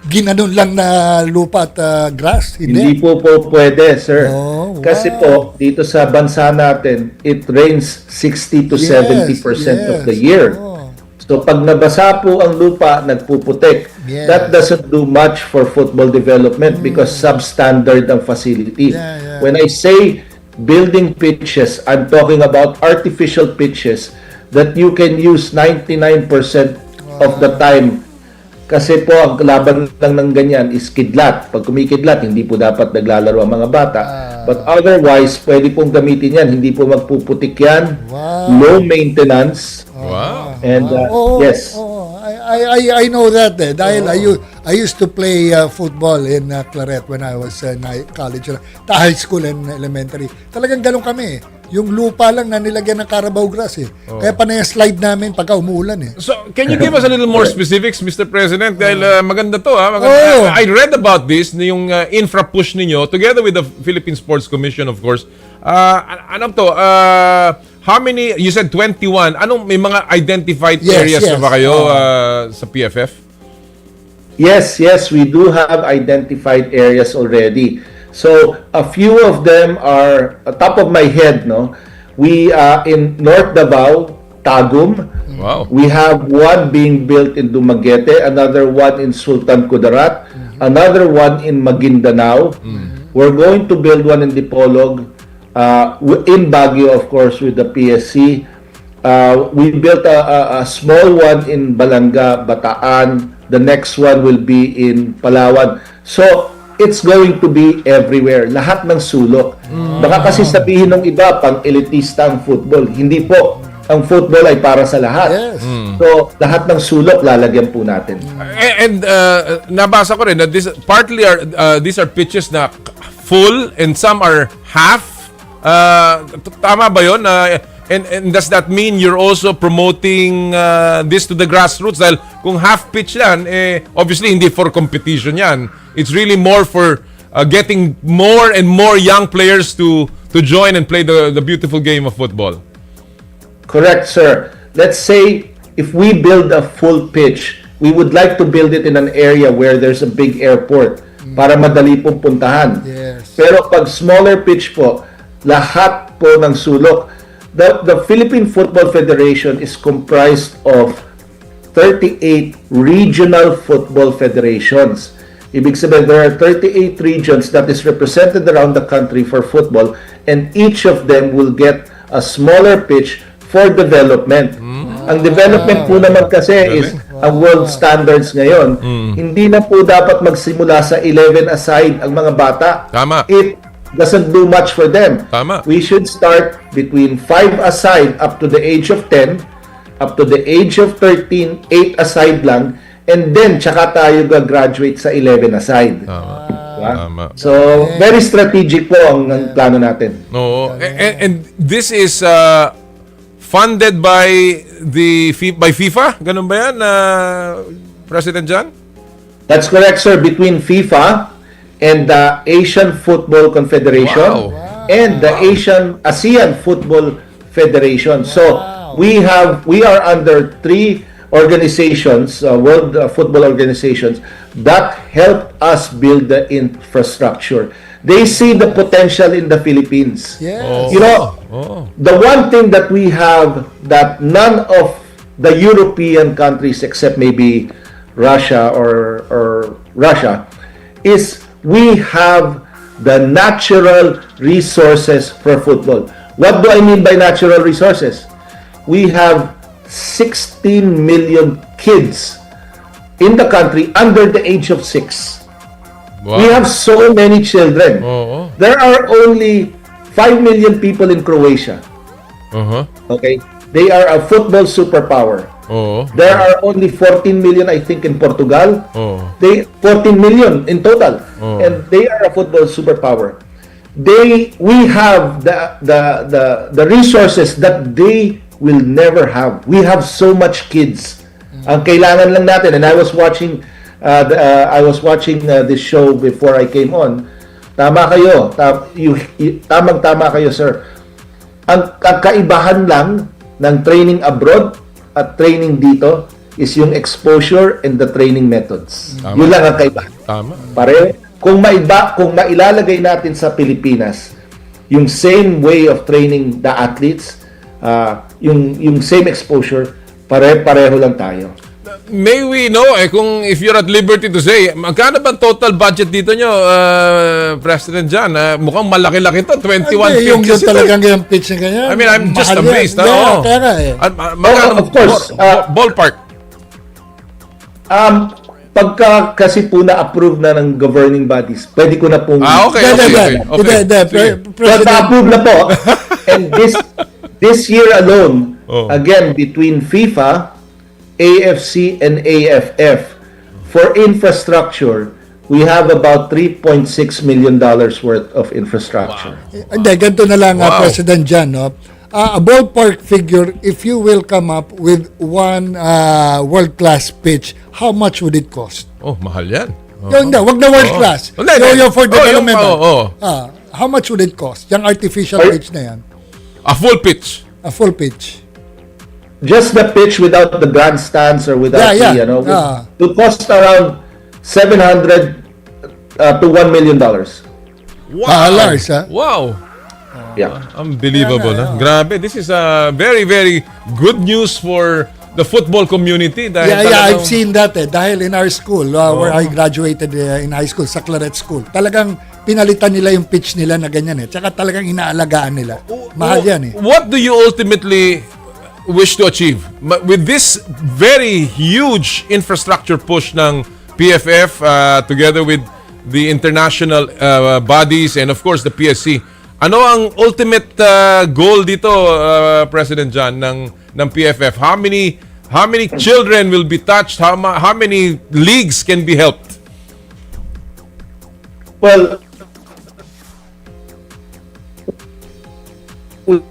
ginanon lang na lupa at grass? Hindi po pwede, sir. Oh, wow. Kasi po, dito sa bansa natin, it rains 60 to 70% of the year. So pag nabasa po ang lupa, nagpuputik. Yes. That doesn't do much for football development because substandard ang facility. When I say building pitches, I'm talking about artificial pitches that you can use 99% of the time. Kasi po, ang laban lang ng ganyan is kidlat. Pag kumikidlat, hindi po dapat naglalaro ang mga bata. But otherwise, pwede pong gamitin yan. Hindi po magpuputik yan. Low maintenance. Wow. And yes. I know that dahil I used to play football in Claret when I was in college, high school and elementary. Talagang ganun kami. Yung lupa lang na nilagyan ng Carabao grass Kaya panay slide namin pagka umuulan So, can you give us a little more specifics, Mr. President? Dahil maganda to maganda. I read about this, yung infra push ninyo, together with the Philippine Sports Commission, of course. Ano to? How many, you said 21. Anong, may mga identified areas na ba kayo sa PFF? Yes, we do have identified areas already. So a few of them are top of my head, no. We in North Davao, Tagum. Wow. We have one being built in Dumaguete, another one in Sultan Kudarat, another one in Maguindanao. We're going to build one in Dipolog, in Baguio, of course, with the PSC. We built a small one in Balanga, Bataan. The next one will be in Palawan. So it's going to be everywhere. Lahat ng sulok. Baka kasi sabihin ng iba, pang elitista ang football. Hindi po. Ang football ay para sa lahat. So, lahat ng sulok lalagyan po natin. And nabasa ko rin na these are pitches na full and some are half. Tama ba yun? And does that mean you're also promoting this to the grassroots? Dahil kung half pitch yan, obviously hindi for competition yan. It's really more for getting more and more young players to join and play the beautiful game of football. Correct, sir. Let's say if we build a full pitch, we would like to build it in an area where there's a big airport para madali pong puntahan. Pero pag smaller pitch po, lahat po ng sulok. The Philippine Football Federation is comprised of 38 regional football federations. Ibig sabihin, there are 38 regions that is represented around the country for football, and each of them will get a smaller pitch for development. Ang development po naman kasi is ang world standards ngayon. Hindi na po dapat magsimula sa 11 aside ang mga bata. Tama. It doesn't do much for them. Tama. We should start between 5 aside up to the age of 10, up to the age of 13, 8 aside lang, and then tsaka tayo gagraduate sa 11 aside. Tama. So, very strategic po ang plano natin. Oo. And this is funded by by FIFA? Ganun ba yan, President John? That's correct, sir. Between FIFA and the Asian Football Confederation and the ASEAN Football Federation. So, we are under 3 organizations, world football organizations, that help us build the infrastructure. They see the potential in the Philippines. Yes. You know, the one thing that we have that none of the European countries, except maybe Russia or Russia, is we have the natural resources for football. What do I mean by natural resources? We have 16 million kids in the country under the age of 6. Wow. We have so many children. There are only 5 million people in Croatia. Okay? They are a football superpower. There are only 14 million, I think, in Portugal. They 14 million in total. And they are a football superpower. We have the resources that they will never have. We have so much kids. Ang kailangan lang natin, and I was watching this show before I came on. Tama kayo. Tamang-tama kayo, sir. Ang kaibahan lang ng training abroad at training dito is yung exposure and the training methods. Tama. Yun lang ang kaibahan. Tama. Pareho. Kung mailalagay natin sa Pilipinas yung same way of training the athletes, yung same exposure, pareho lang tayo. May we know, if you're at liberty to say, magkano ba total budget dito nyo, President John? Mukhang malaki-laki to, 21 yung pitches ito. talagang yung pitch na ganyan. I mean, I'm just mahal amazed. yan. Yeah, pera of course. Ballpark. Pagka kasi po na-approve na ng governing bodies, pwede ko na pong... Okay. Na-approve na po. And this year alone, again, between FIFA, AFC, and AFF, for infrastructure, we have about $3.6 million worth of infrastructure. Hindi, ganito na lang, President John, no? A ballpark figure, if you will come up with one world-class pitch, how much would it cost? Oh, mahal yan. Hindi, wag na world-class. Yung for development. How much would it cost? Yung artificial pitch na yan. A full pitch. A full pitch. Just the pitch without the grandstands or without it would cost around $700 to $1 million. Wow. Wow. Yeah. Unbelievable. Grabe. This is a very, very good news for the football community. Dahil I've seen that dahil in our school, where I graduated in high school, sa Claret School, talagang pinalitan nila yung pitch nila na ganyan Tsaka talagang inaalagaan nila. Mahal yan What do you ultimately wish to achieve with this very huge infrastructure push ng PFF together with the international bodies and of course the PSC? Ano ang ultimate goal dito, President John, ng PFF? How many children will be touched? How many leagues can be helped? Well, we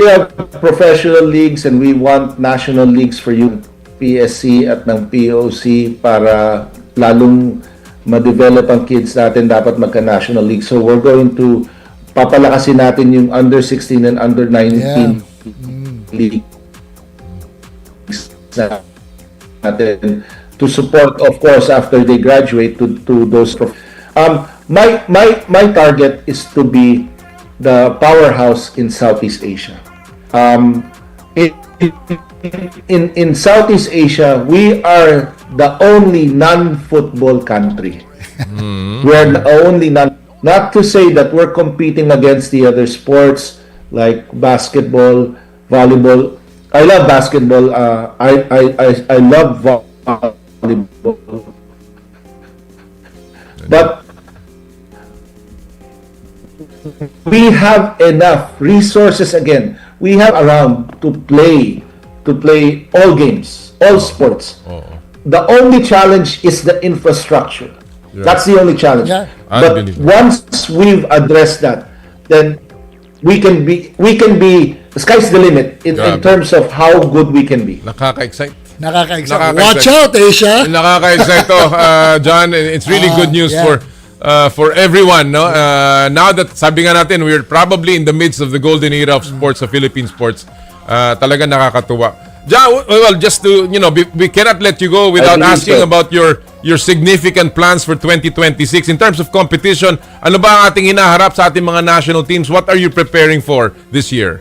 have professional leagues and we want national leagues for you, PSC at ng POC, para lalong ma-develop ang kids natin, dapat magka-national league. So we're going to papalakasin natin yung under 16 and under 19 leagues natin to support, of course, after they graduate to those. My target is to be the powerhouse in Southeast Asia. In Southeast Asia, we are the only non-football country. We are the only not to say that we're competing against the other sports like basketball, volleyball. I love basketball. I love volleyball. But we have enough resources again. We have around to play all games, all sports. The only challenge is the infrastructure. That's the only challenge. But once we've addressed that, then we can be the sky's the limit in terms of how good we can be. Nakaka-excite. Watch out, Asia. Nakaka-excite to, John. It's really good news for everyone, no? Now that sabi nga natin, we're probably in the midst of the golden era of sports, of Philippine sports. Talaga nakakatuwa. John, well, just to, we cannot let you go without asking about your significant plans for 2026 in terms of competition. Ano ba ang ating hinaharap sa ating mga national teams? What are you preparing for this year?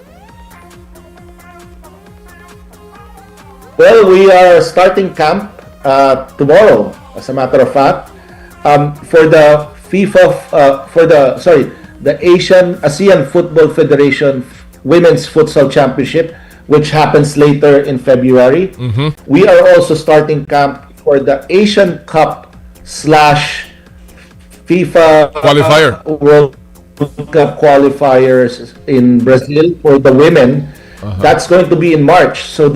Well, we are starting camp tomorrow, as a matter of fact, for the the ASEAN Football Federation Women's Futsal Championship, which happens later in February. We are also starting camp for the Asian Cup / FIFA qualifier World Cup qualifiers in Brazil for the women. That's going to be in March. So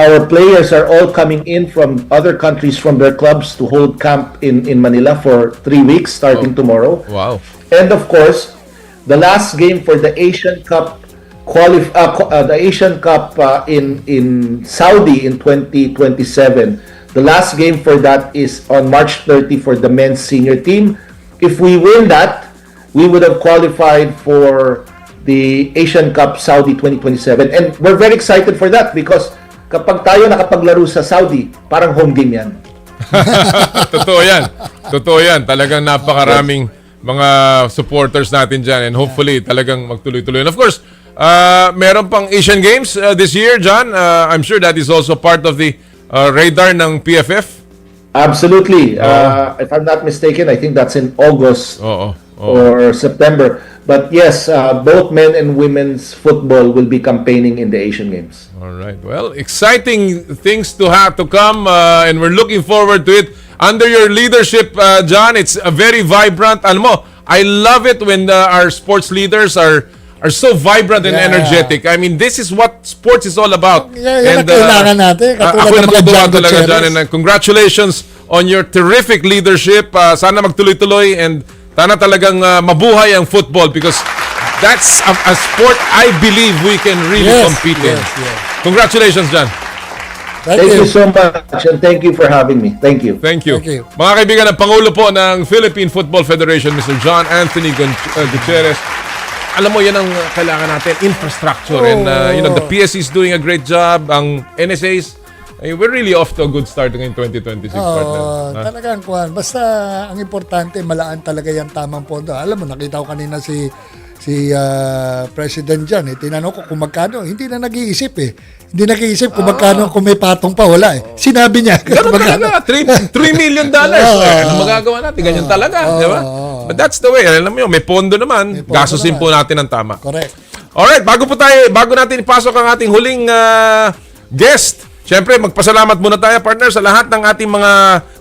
our players are all coming in from other countries, from their clubs, to hold camp in Manila for 3 weeks starting tomorrow. Wow. And of course, the last game for the Asian Cup in Saudi in 2027. The last game for that is on March 30 for the men's senior team. If we win that, we would have qualified for the Asian Cup Saudi 2027. And we're very excited for that because kapag tayo nakapaglaro sa Saudi, parang home game yan. Totoo yan. Talagang napakaraming mga supporters natin dyan, and hopefully talagang magtuloy-tuloy. And of course, meron pang Asian Games this year, John. I'm sure that is also part of the radar ng PFF. Absolutely. If I'm not mistaken, I think that's in August or September. But yes, both men and women's football will be campaigning in the Asian Games. All right. Well, exciting things to come, and we're looking forward to it. Under your leadership, John, it's a very vibrant. Alam mo, I love it when our sports leaders are so vibrant and energetic. I mean, this is what sports is all about. And kailangan natin. Ako natutuwa talaga dyan. And congratulations on your terrific leadership. Sana magtuloy-tuloy, and sana talagang mabuhay ang football, because that's a sport I believe we can really compete in. Congratulations, John. Thank you so much, and thank you for having me. Thank you. Thank you. Mga kaibigan, ang Pangulo po ng Philippine Football Federation, Mr. John Anthony Gutierrez. Alam mo, yan ang kailangan natin, infrastructure. And the PSC is doing a great job. Ang NSAs, we're really off to a good start ngayon 2026, partner. Talagang kuhan. Basta ang importante, malaan talaga yung tamang pondo. Alam mo, nakita ko kanina si President dyan. Tinanong ko kung magkano. Hindi na nag-iisip Hindi nag-iisip kung magkano, kung may patong pa, wala Sinabi niya. Ganun talaga. $3 million. Ano magagawa natin? Ganyan talaga. Di ba? But that's the way. Alam mo yun, may pondo naman. Gastusin po natin ang tama. Correct. Alright, bago natin ipasok ang ating huling guest, syempre, magpasalamat muna tayo, partner, sa lahat ng ating mga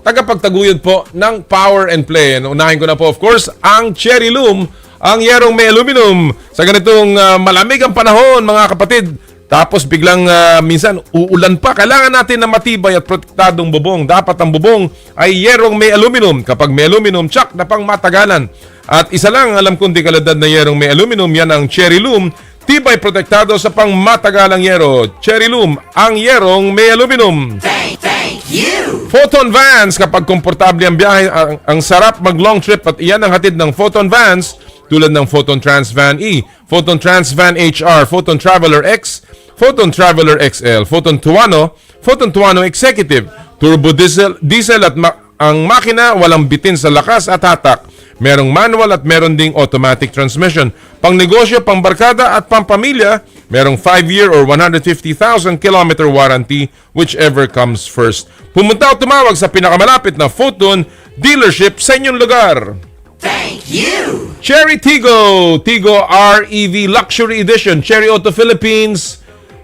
tagapagtaguyod po ng Power and Play. And unahin ko na po, of course, ang Cherry Loom, ang yerong may aluminum. Sa ganitong malamig ang panahon, mga kapatid, tapos biglang minsan uulan pa, kailangan natin na matibay at protektadong bubong. Dapat ang bubong ay yerong may aluminum. Kapag may aluminum, tsak na pang matagalan. At isa lang alam kong di kaladad na yerong may aluminum, yan ang Cherry Loom. Tibay protektado sa pang matagalang yero. Cherry Loom, ang yerong may aluminum. Thank you! Photon Vans, kapag komportable ang biyahe, ang sarap mag long trip, at iyan ang hatid ng Photon Vans, tulad ng Photon Trans Van E, Photon Trans Van HR, Photon Traveler X, Photon Traveler XL, Photon Tuano Executive, Turbo Diesel at ang makina walang bitin sa lakas at hatak. Merong manual at meron ding automatic transmission. Pang negosyo, pang barkada at pang pamilya, merong 5-year or 150,000 kilometer warranty, whichever comes first. Pumunta o tumawag sa pinakamalapit na Photon dealership sa inyong lugar. Thank you! Cherry Tigo REV Luxury Edition, Cherry Auto Philippines.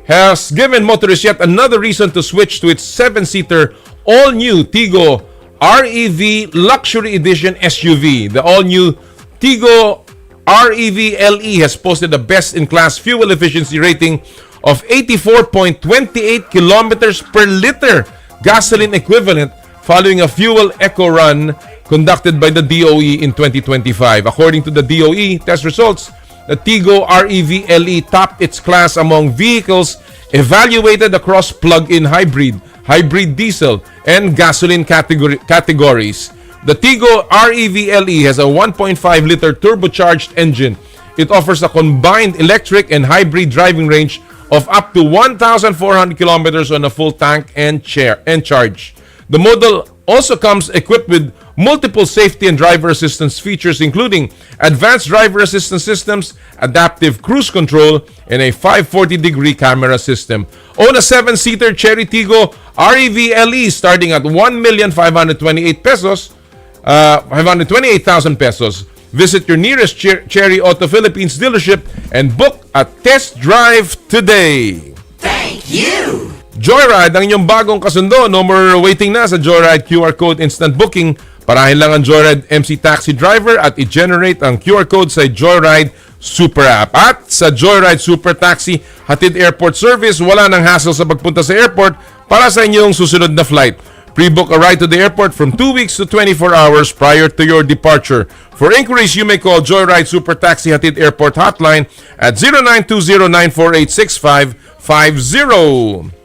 has given motorists yet another reason to switch to its 7-seater all-new Tigo REV Luxury Edition SUV. The all-new Tigo REV LE has posted a best-in-class fuel efficiency rating of 84.28 kilometers per liter gasoline equivalent following a fuel eco run conducted by the DOE in 2025. According to the DOE test results, the Tigo REV LE topped its class among vehicles evaluated across plug-in hybrid, hybrid diesel, and gasoline categories. The Tigo REV LE has a 1.5-liter turbocharged engine. It offers a combined electric and hybrid driving range of up to 1,400 kilometers on a full tank and charge. The model also comes equipped with multiple safety and driver assistance features, including advanced driver assistance systems, adaptive cruise control, and a 540-degree camera system. Own a 7-seater Cherry Tigo REV LE starting at 1,528,000 pesos. Visit your nearest Cherry Auto Philippines dealership and book a test drive today. Thank you! Joyride, ang inyong bagong kasundo. No more waiting na sa Joyride QR Code Instant Booking. Parahin lang ang Joyride MC Taxi Driver at i-generate ang QR code sa Joyride Super App. At sa Joyride Super Taxi, hatid airport service, wala nang hassle sa pagpunta sa airport para sa inyong susunod na flight. Pre-book a ride to the airport from 2 weeks to 24 hours prior to your departure. For inquiries, you may call Joyride Super Taxi Hatid Airport Hotline at 0920-948-6550.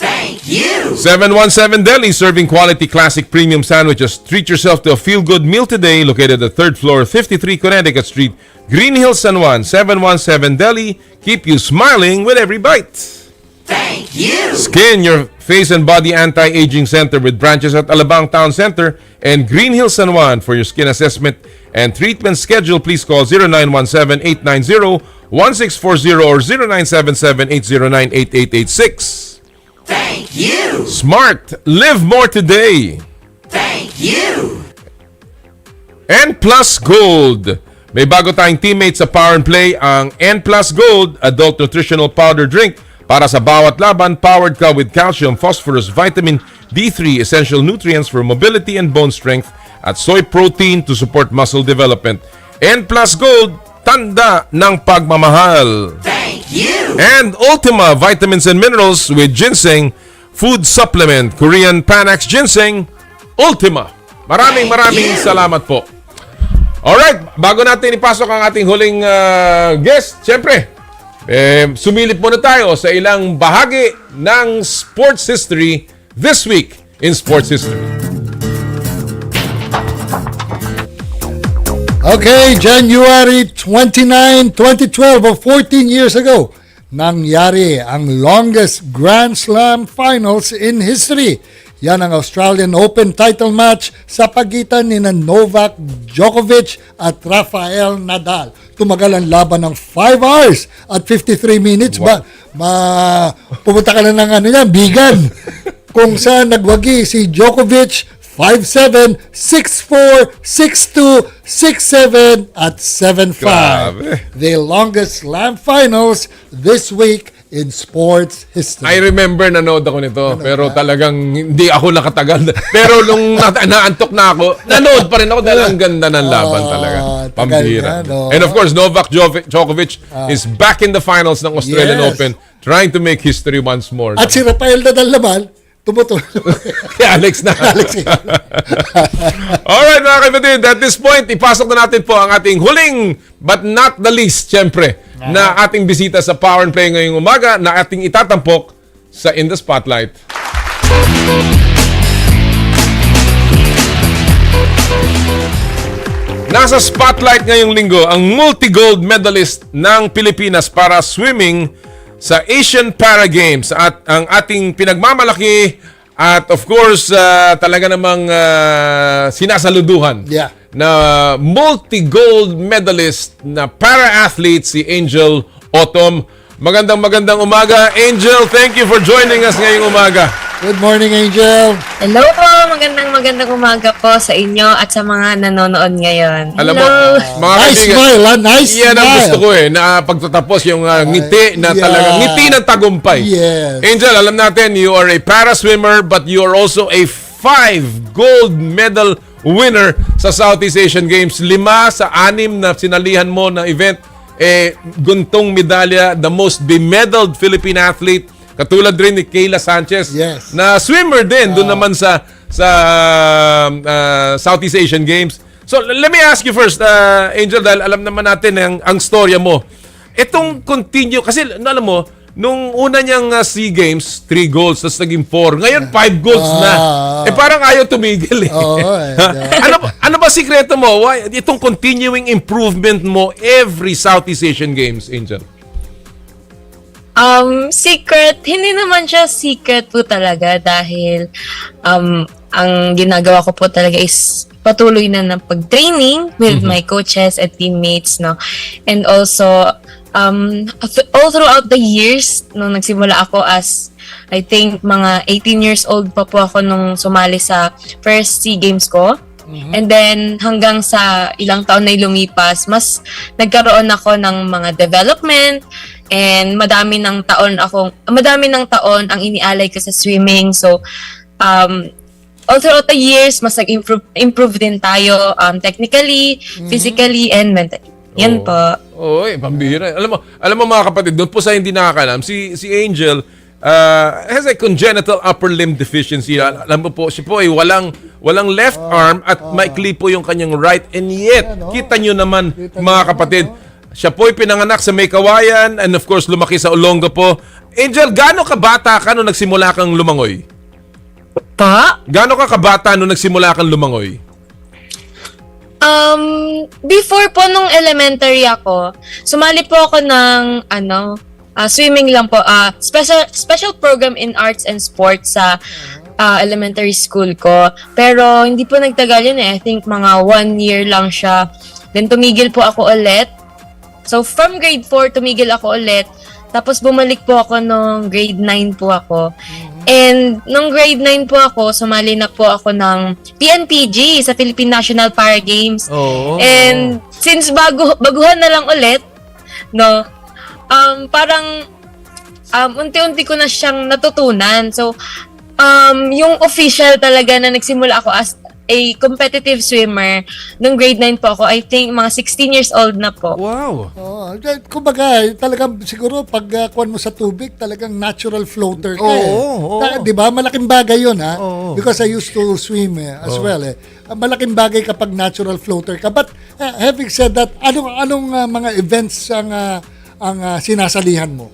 Thank you! 717 Deli, serving quality classic premium sandwiches. Treat yourself to a feel-good meal today, located at 3rd floor, 53 Connecticut Street, Green Hills, San Juan. 717 Deli, keep you smiling with every bite. Thank you! Skin, your face and body anti-aging center with branches at Alabang Town Center and Green Hills, San Juan. For your skin assessment and treatment schedule, please call 0917-890-1640 or 0977-809-8886. Thank you! Smart, live more today. Thank you! N Plus Gold. May bago tayong teammates sa Power and Play, ang N Plus Gold Adult Nutritional Powder Drink. Para sa bawat laban, powered ka with calcium, phosphorus, vitamin D3, essential nutrients for mobility and bone strength, at soy protein to support muscle development. N Plus Gold, tanda ng pagmamahal. Thank you! And Ultima Vitamins and Minerals with Ginseng Food Supplement, Korean Panax Ginseng, Ultima. Maraming salamat po. Alright, bago natin ipasok ang ating huling guest, syempre, sumilip muna tayo sa ilang bahagi ng sports history this week in Sports History. Okay, January 29, 2012, or 14 years ago, nangyari ang longest Grand Slam Finals in history. Yan ang Australian Open title match sa pagitan ni Novak Djokovic at Rafael Nadal. Tumagal ang laban ng 5 hours at 53 minutes. Wow. Pumunta ka na ng bigan. Kung saan nagwagi si Djokovic 5-7, 6-4, 6-2, 6-7 at 7-5. Grabe. The longest slam finals this week in sports history. I remember nanood ako nito, pero talagang hindi ako nakatagal. Pero nung naantok na ako, nanood pa rin ako dahil ang ganda ng laban talaga. Pambihira. And of course, Novak Djokovic is back in the finals ng Australian Open, trying to make history once more. At si Rafael Nadal naman, tumutulong. Kay Alex na. Alright mga kapatid, at this point, ipasok na natin po ang ating huling but not the least, syempre, na ating bisita sa Power and Play ngayong umaga na ating itatampok sa In the Spotlight. Nasa spotlight ngayong linggo ang multi-gold medalist ng Pilipinas para swimming sa Asian Para Games at ang ating pinagmamalaki at of course talaga namang sinasaluduhan na multi-gold medalist na para-athlete si Angel Otom. Magandang umaga, Angel. Thank you for joining us ngayong umaga. Good morning, Angel. Hello po, magandang umaga po sa inyo at sa mga nanonood ngayon. Alam mo, mga Nice kaibigan, smile, ha? Nice yan ang smile. gusto ko na pagtatapos yung ngiti na talagang ngiti ng tagumpay. Yes. Angel, alam natin, you are a para swimmer but you are also a 5 gold medal winner sa Southeast Asian Games. 5 sa 6 na sinalihan mo na event, guntong medalya, the most bemedaled Philippine athlete. Katulad rin ni Eala Sanchez na swimmer din doon naman sa Southeast Asian Games. So let me ask you first, Angel, dahil alam naman natin ang storya mo. Itong continue, kasi alam mo, nung una niyang SEA Games, 3 golds, tapos naging 4. Ngayon, 5 golds na. Parang ayaw tumigil eh. Ano ba sikreto mo? Why, itong continuing improvement mo every Southeast Asian Games, Angel? Secret, hindi naman siya secret po talaga dahil ang ginagawa ko po talaga is patuloy na ng pag-training with my coaches and teammates, no? And also, all throughout the years, nung nagsimula ako as, I think, mga 18 years old pa po ako nung sumali sa first SEA Games ko. And then, hanggang sa ilang taon na lumipas, mas nagkaroon ako ng mga development and madami ng taon ang inialay ko sa swimming. So, all throughout the years, mas nag-improve din tayo technically, physically, and mentally. Yan po. Pambira. Alam mo mga kapatid, doon po sa hindi nakakalam, si Angel has a congenital upper limb deficiency. Alam mo po, siya po ay walang left arm at maikli po yung kanyang right, and yet, kita nyo naman mga kapatid, siya po ay pinanganak sa May Kawayan and of course lumaki sa Olongapo. Angel, gaano ka bata ka nung nagsimula kang lumangoy? Gaano ka kabata nung nagsimula kang lumangoy? Before po nung elementary ako, sumali po ako ng swimming lang po, special program in arts and sports sa elementary school ko. Pero hindi po nagtagal yun eh. I think mga 1 year lang siya. Then tumigil po ako ulit. So from grade 4, tumigil ako ulit. Tapos bumalik po ako nung grade 9 po ako. And nung grade 9 po ako, sumali na po ako ng PNPG sa Philippine National Para Games. And since baguhan na lang ulit, no, parang unti-unti ko na siyang natutunan. So, yung official talaga na nagsimula ako as a competitive swimmer, nung grade 9 po ako, I think mga 16 years old na po. Wow! Kumbaga, talagang siguro pag kuwan mo sa tubig, talagang natural floater ka Di ba? Malaking bagay yun, ha? Because I used to swim as well. Malaking bagay kapag natural floater ka. But having said that, anong mga events ang sinasalihan mo?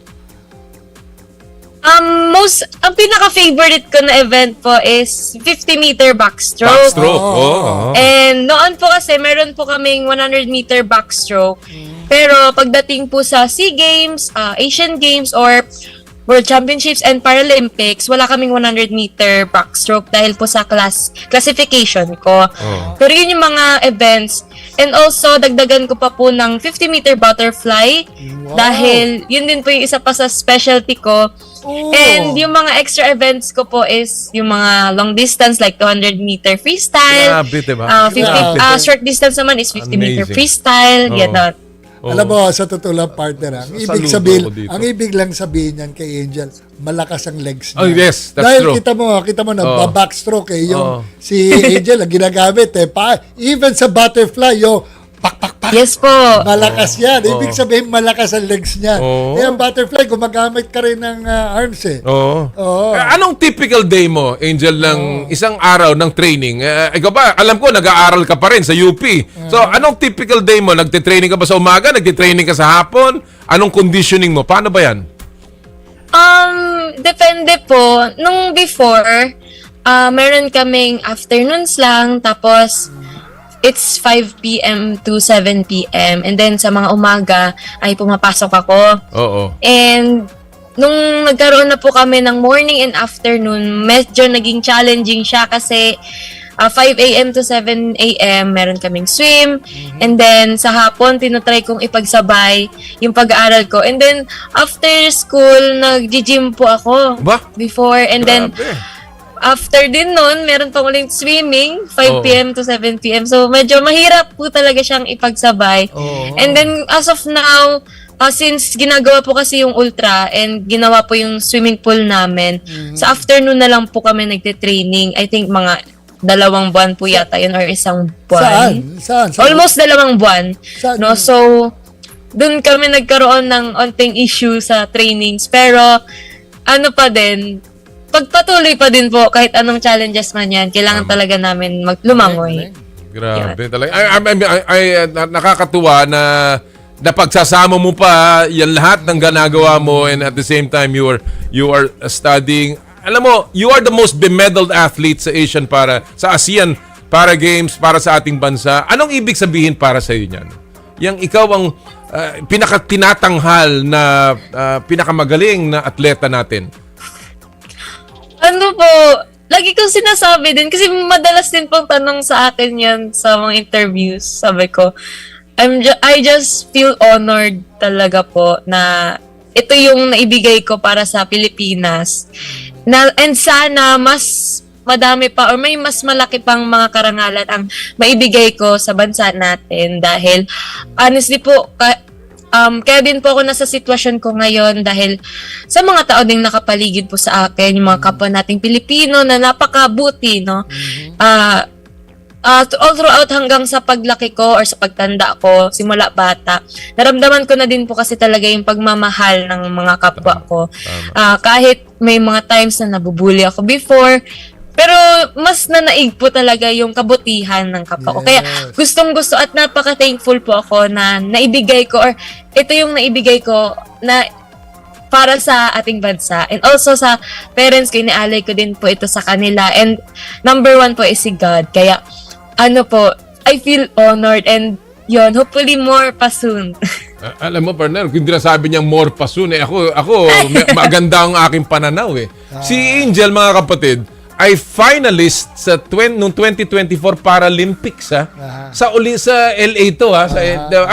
Ang pinaka-favorite ko na event po is 50-meter backstroke. And noon po kasi, meron po kaming 100-meter backstroke. Pero pagdating po sa SEA Games, Asian Games, or World Championships and Paralympics, wala kaming 100-meter backstroke dahil po sa classification ko. Pero yun yung mga events. And also, dagdagan ko pa po ng 50-meter butterfly dahil yun din po yung isa pa sa specialty ko. And yung mga extra events ko po is yung mga long distance like 200-meter freestyle. Grabe, diba? 50, short distance naman is 50-meter freestyle. Ganon. Alam mo, sa totoo lang, partner, ang ibig lang sabihin yan kay Angel, malakas ang legs niya. Yes, that's dahil true. Kita mo backstroke yung si Angel ang ginagamit even sa butterfly, pak. Yes po. Malakas yan. Ibig sabihin, malakas ang legs niya. Ang butterfly, gumagamit ka rin ng arms Anong typical day mo, Angel, ng isang araw ng training? Ikaw ba, alam ko, nag-aaral ka pa rin sa UP. So, anong typical day mo? Nagtitraining ka ba sa umaga? Nagtitraining ka sa hapon? Anong conditioning mo? Paano ba yan? Depende po. Nung before, meron kaming afternoons lang, tapos it's 5 p.m. to 7 p.m. And then sa mga umaga ay pumapasok ako. And nung nagkaroon na po kami ng morning and afternoon, medyo naging challenging siya kasi 5 a.m. to 7 a.m. meron kaming swim. And then sa hapon, tinutry kong ipagsabay yung pag-aaral ko. And then after school, nag-gym po ako before. And then after din nun, meron pang uling swimming, 5 Oo. p.m. to 7 p.m. So, medyo mahirap po talaga siyang ipagsabay. And then, as of now, since ginagawa po kasi yung ultra and ginawa po yung swimming pool namin, sa afternoon na lang po kami nagte-training. I think mga 2 buwan po yata yun or 1 buwan. Saan? Almost 2 buwan. No? So, dun kami nagkaroon ng onting issue sa trainings. Pero, ano pa din, pagpatuloy pa din po kahit anong challenges man yan, kailangan talaga namin lumangoy. Grabe talaga. Nakakatuwa na napagsasama mo pa yan lahat ng ginagawa mo, and at the same time you are studying. Alam mo, you are the most bemedaled athlete sa ASEAN para games, para sa ating bansa. Anong ibig sabihin para sa iyo niyan? Yang ikaw ang pinaka-tinatanghal na pinakamagaling na atleta natin. Ano po, lagi kong sinasabi din kasi madalas din pong tanong sa akin yan sa mga interviews. Sabi ko, I just feel honored talaga po na ito yung naibigay ko para sa Pilipinas. And sana mas madami pa or may mas malaki pang mga karangalan ang maibigay ko sa bansa natin dahil honestly po, kaya din po ako nasa sitwasyon ko ngayon dahil sa mga tao ding nakapaligid po sa akin, yung mga kapwa nating Pilipino na napakabuti, no? All throughout hanggang sa paglaki ko or sa pagtanda ko, simula bata, naramdaman ko na din po kasi talaga yung pagmamahal ng mga kapwa ko. Kahit may mga times na nabubuli ako before, pero mas nanaig po talaga yung kabutihan ng kapwa ko. Kaya gustong-gusto at napaka-thankful po ako na naibigay ko or ito yung naibigay ko na para sa ating bansa. And also sa parents ko, inialay ko din po ito sa kanila. And number 1 po is si God. Kaya ano po, I feel honored and yun, hopefully more pa soon. Alam mo, partner, kung sabi niya more pa soon, ako maganda ang aking pananaw eh. Si Angel, mga kapatid, ay finalist sa noong 2024 Paralympics sa LA to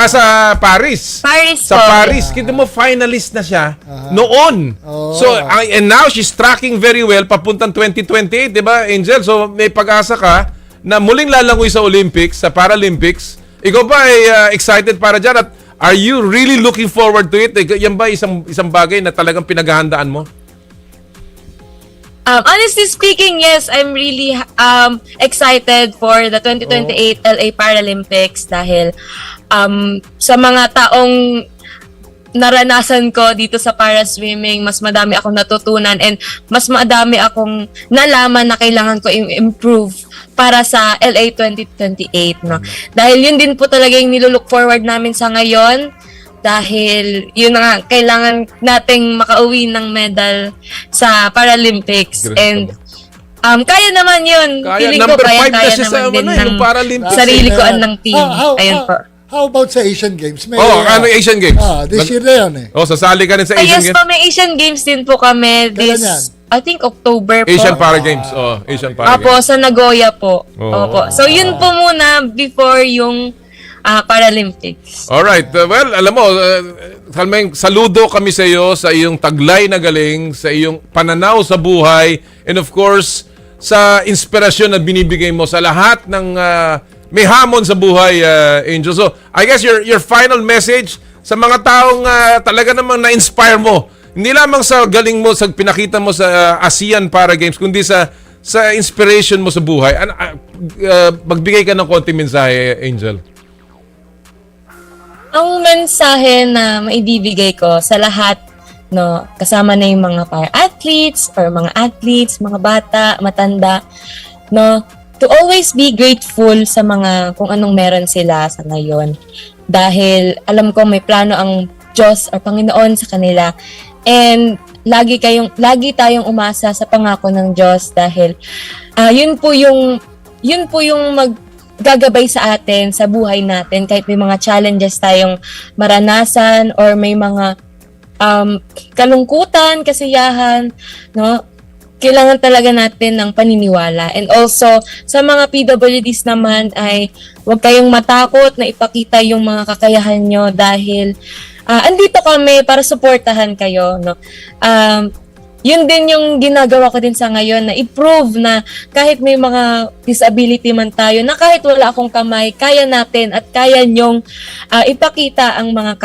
sa Paris. Sa Paris, kita mo finalist na siya noon. So and now she's tracking very well papuntang 2028, 'di ba, Angel? So may pag-asa ka na muling lalangoy sa Olympics, sa Paralympics. Ikaw ba ay excited para diyan at are you really looking forward to it? Yan ba isang bagay na talagang pinaghahandaan mo? Honestly speaking, yes, I'm really excited for the 2028 LA Paralympics dahil sa mga taong naranasan ko dito sa para swimming, mas madami akong natutunan and mas madami akong nalaman na kailangan ko improve para sa LA 2028, no? Dahil yun din po talaga yung nilulook forward namin sa ngayon. Dahil yun nga, kailangan nating makauwi ng medal sa Paralympics. And kaya naman yun. Feeling ko kaya naman din ng sarili ko at ng team. Ayun po. How about sa Asian Games? Ano Asian Games? This year na yun eh. Sasali ka rin sa Asian Games? Yes po, may Asian Games din po kami I think October po. Asian Para Games. Asian Para Games. Opo, sa Nagoya po. Opo. So yun po muna before yung Paralympics. Alright. Well, alam mo, saludo kami sa iyo sa iyong taglay na galing, sa iyong pananaw sa buhay, and of course, sa inspirasyon na binibigay mo sa lahat ng may hamon sa buhay, Angel. So, I guess your final message sa mga taong talaga namang na-inspire mo, hindi lamang sa galing mo, sa pinakita mo sa ASEAN Para Games, kundi sa inspiration mo sa buhay. Magbigay ka ng konting mensahe, Angel. Ang mensahe na maibibigay ko sa lahat, no, kasama na yung mga para-athletes or mga athletes, mga bata, matanda, no, to always be grateful sa mga kung anong meron sila sa ngayon. Dahil alam ko may plano ang Diyos or Panginoon sa kanila. And lagi tayong umasa sa pangako ng Diyos dahil yun po yung gagabay sa atin, sa buhay natin, kahit may mga challenges tayong maranasan or may mga kalungkutan, kasiyahan, no? Kailangan talaga natin ng paniniwala. And also, sa mga PWDs naman ay huwag kayong matakot na ipakita yung mga kakayahan nyo dahil andito kami para suportahan kayo, no? yun din yung ginagawa ko din sa ngayon, na i-prove na kahit may mga disability man tayo, na kahit wala akong kamay, kaya natin at kaya nyong ipakita ang mga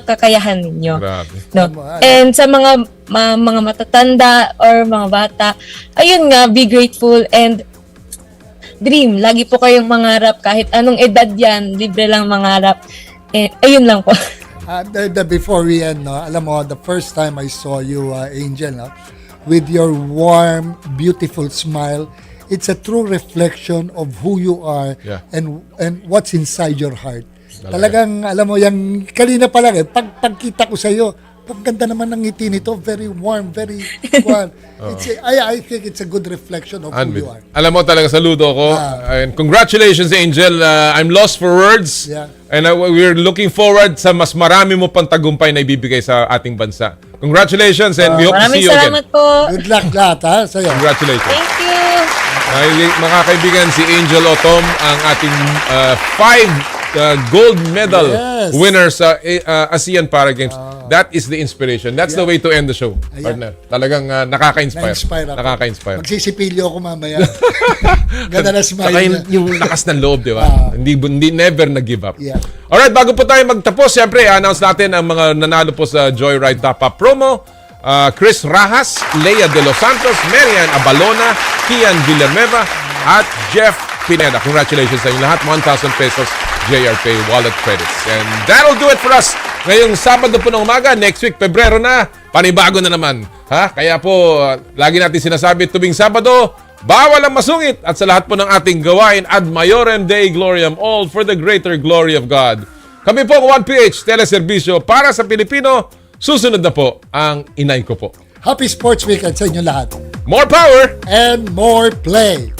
kakayahan ninyo. No? And sa mga matatanda or mga bata, ayun nga, be grateful and dream. Lagi po kayong mangarap, kahit anong edad yan, libre lang mangarap. Ayun lang po. Before we end, no, alam mo, the first time I saw you, Angel, no, with your warm, beautiful smile, it's a true reflection of who you are and what's inside your heart. Talagang, alam mo, yung kanina pa lang, pagkita ko sa iyo, ang ganda naman ng ngiti nito, very warm, very warm. I think it's a good reflection of who you are. Alam mo, talaga saludo ko. And congratulations, Angel. I'm lost for words. Yeah. And we're looking forward sa mas marami mo pang tagumpay na ibibigay sa ating bansa. Congratulations and we hope to see you again. Maraming salamat po. Good luck lahat, ha, sa'yo. Congratulations. Thank you. Mga kaibigan, si Angel Otom, ang ating 5 gold medal winner sa ASEAN Para Games. That is the inspiration. That's the way to end the show, partner. Talagang nakaka-inspire. Nakaka-inspire. Magsisipilyo ako mamaya. Ganda na smile. Saka yung lakas ng loob, di ba? Hindi never nag-give up. Yeah. Alright, bago po tayo magtapos, siyempre, announce natin ang mga nanalo po sa Joyride Top Up promo. Chris Rajas, Lea de los Santos, Marian Abalona, Kian Villanueva, at Jeff Pineda. Congratulations sa inyo lahat. 1,000 pesos JRPay wallet credits. And that'll do it for us. Ngayong Sabado po ng umaga, next week, Pebrero na, panibago na naman. Ha? Kaya po, lagi natin sinasabi, tuwing Sabado, bawal ang masungit. At sa lahat po ng ating gawain, ad maiorem Dei gloriam, all for the greater glory of God. Kami po ang 1PH Teleserbisyo para sa Pilipino. Susunod na po ang inay ko po. Happy Sports Weekend sa inyo lahat. More power! And more play!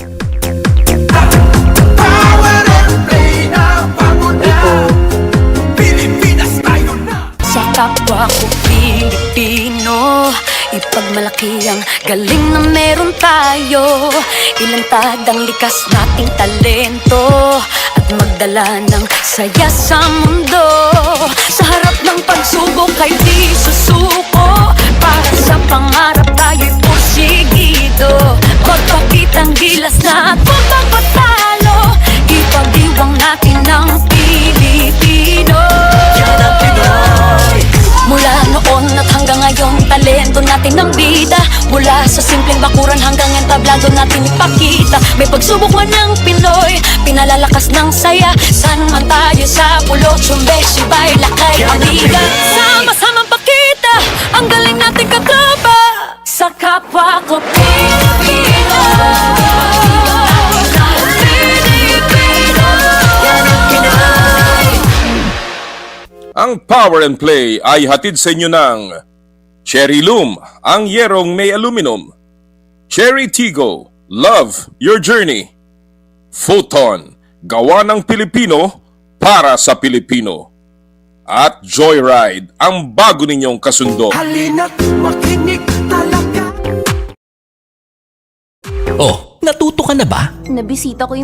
Sa kapwa ko Pilipino, ipagmalaki ang galing na meron tayo. Ilantad ang likas nating talento at magdala ng saya sa mundo. Sa harap ng pagsubok ay di susuko, para sa pangarap tayo'y porsigido. Magpakitang gilas na at magpapatalo, ipag-iwang natin ang Pilipino. Yan ang Pinoy. Mula noon at hanggang ngayon, talento natin ng bida. Mula sa simpleng bakuran hanggang entablado natin ipakita. May pagsubok man ng Pinoy, pinalalakas ng saya. San man tayo sa pulo, Chumbe, Sibay, Lakay, Amiga. Sama-samang pakita ang galing nating katropa. Sa kapwa ko Pilipino, Ang Power and Play ay hatid sa inyo ng Cherry Loom, ang yerong may aluminum. Cherry Tigo, love your journey. Photon, gawa ng Pilipino para sa Pilipino. At Joyride, ang bago ninyong kasundo. Halina't makinig talaga. Oh, natuto ka na ba? Nabisita ko yung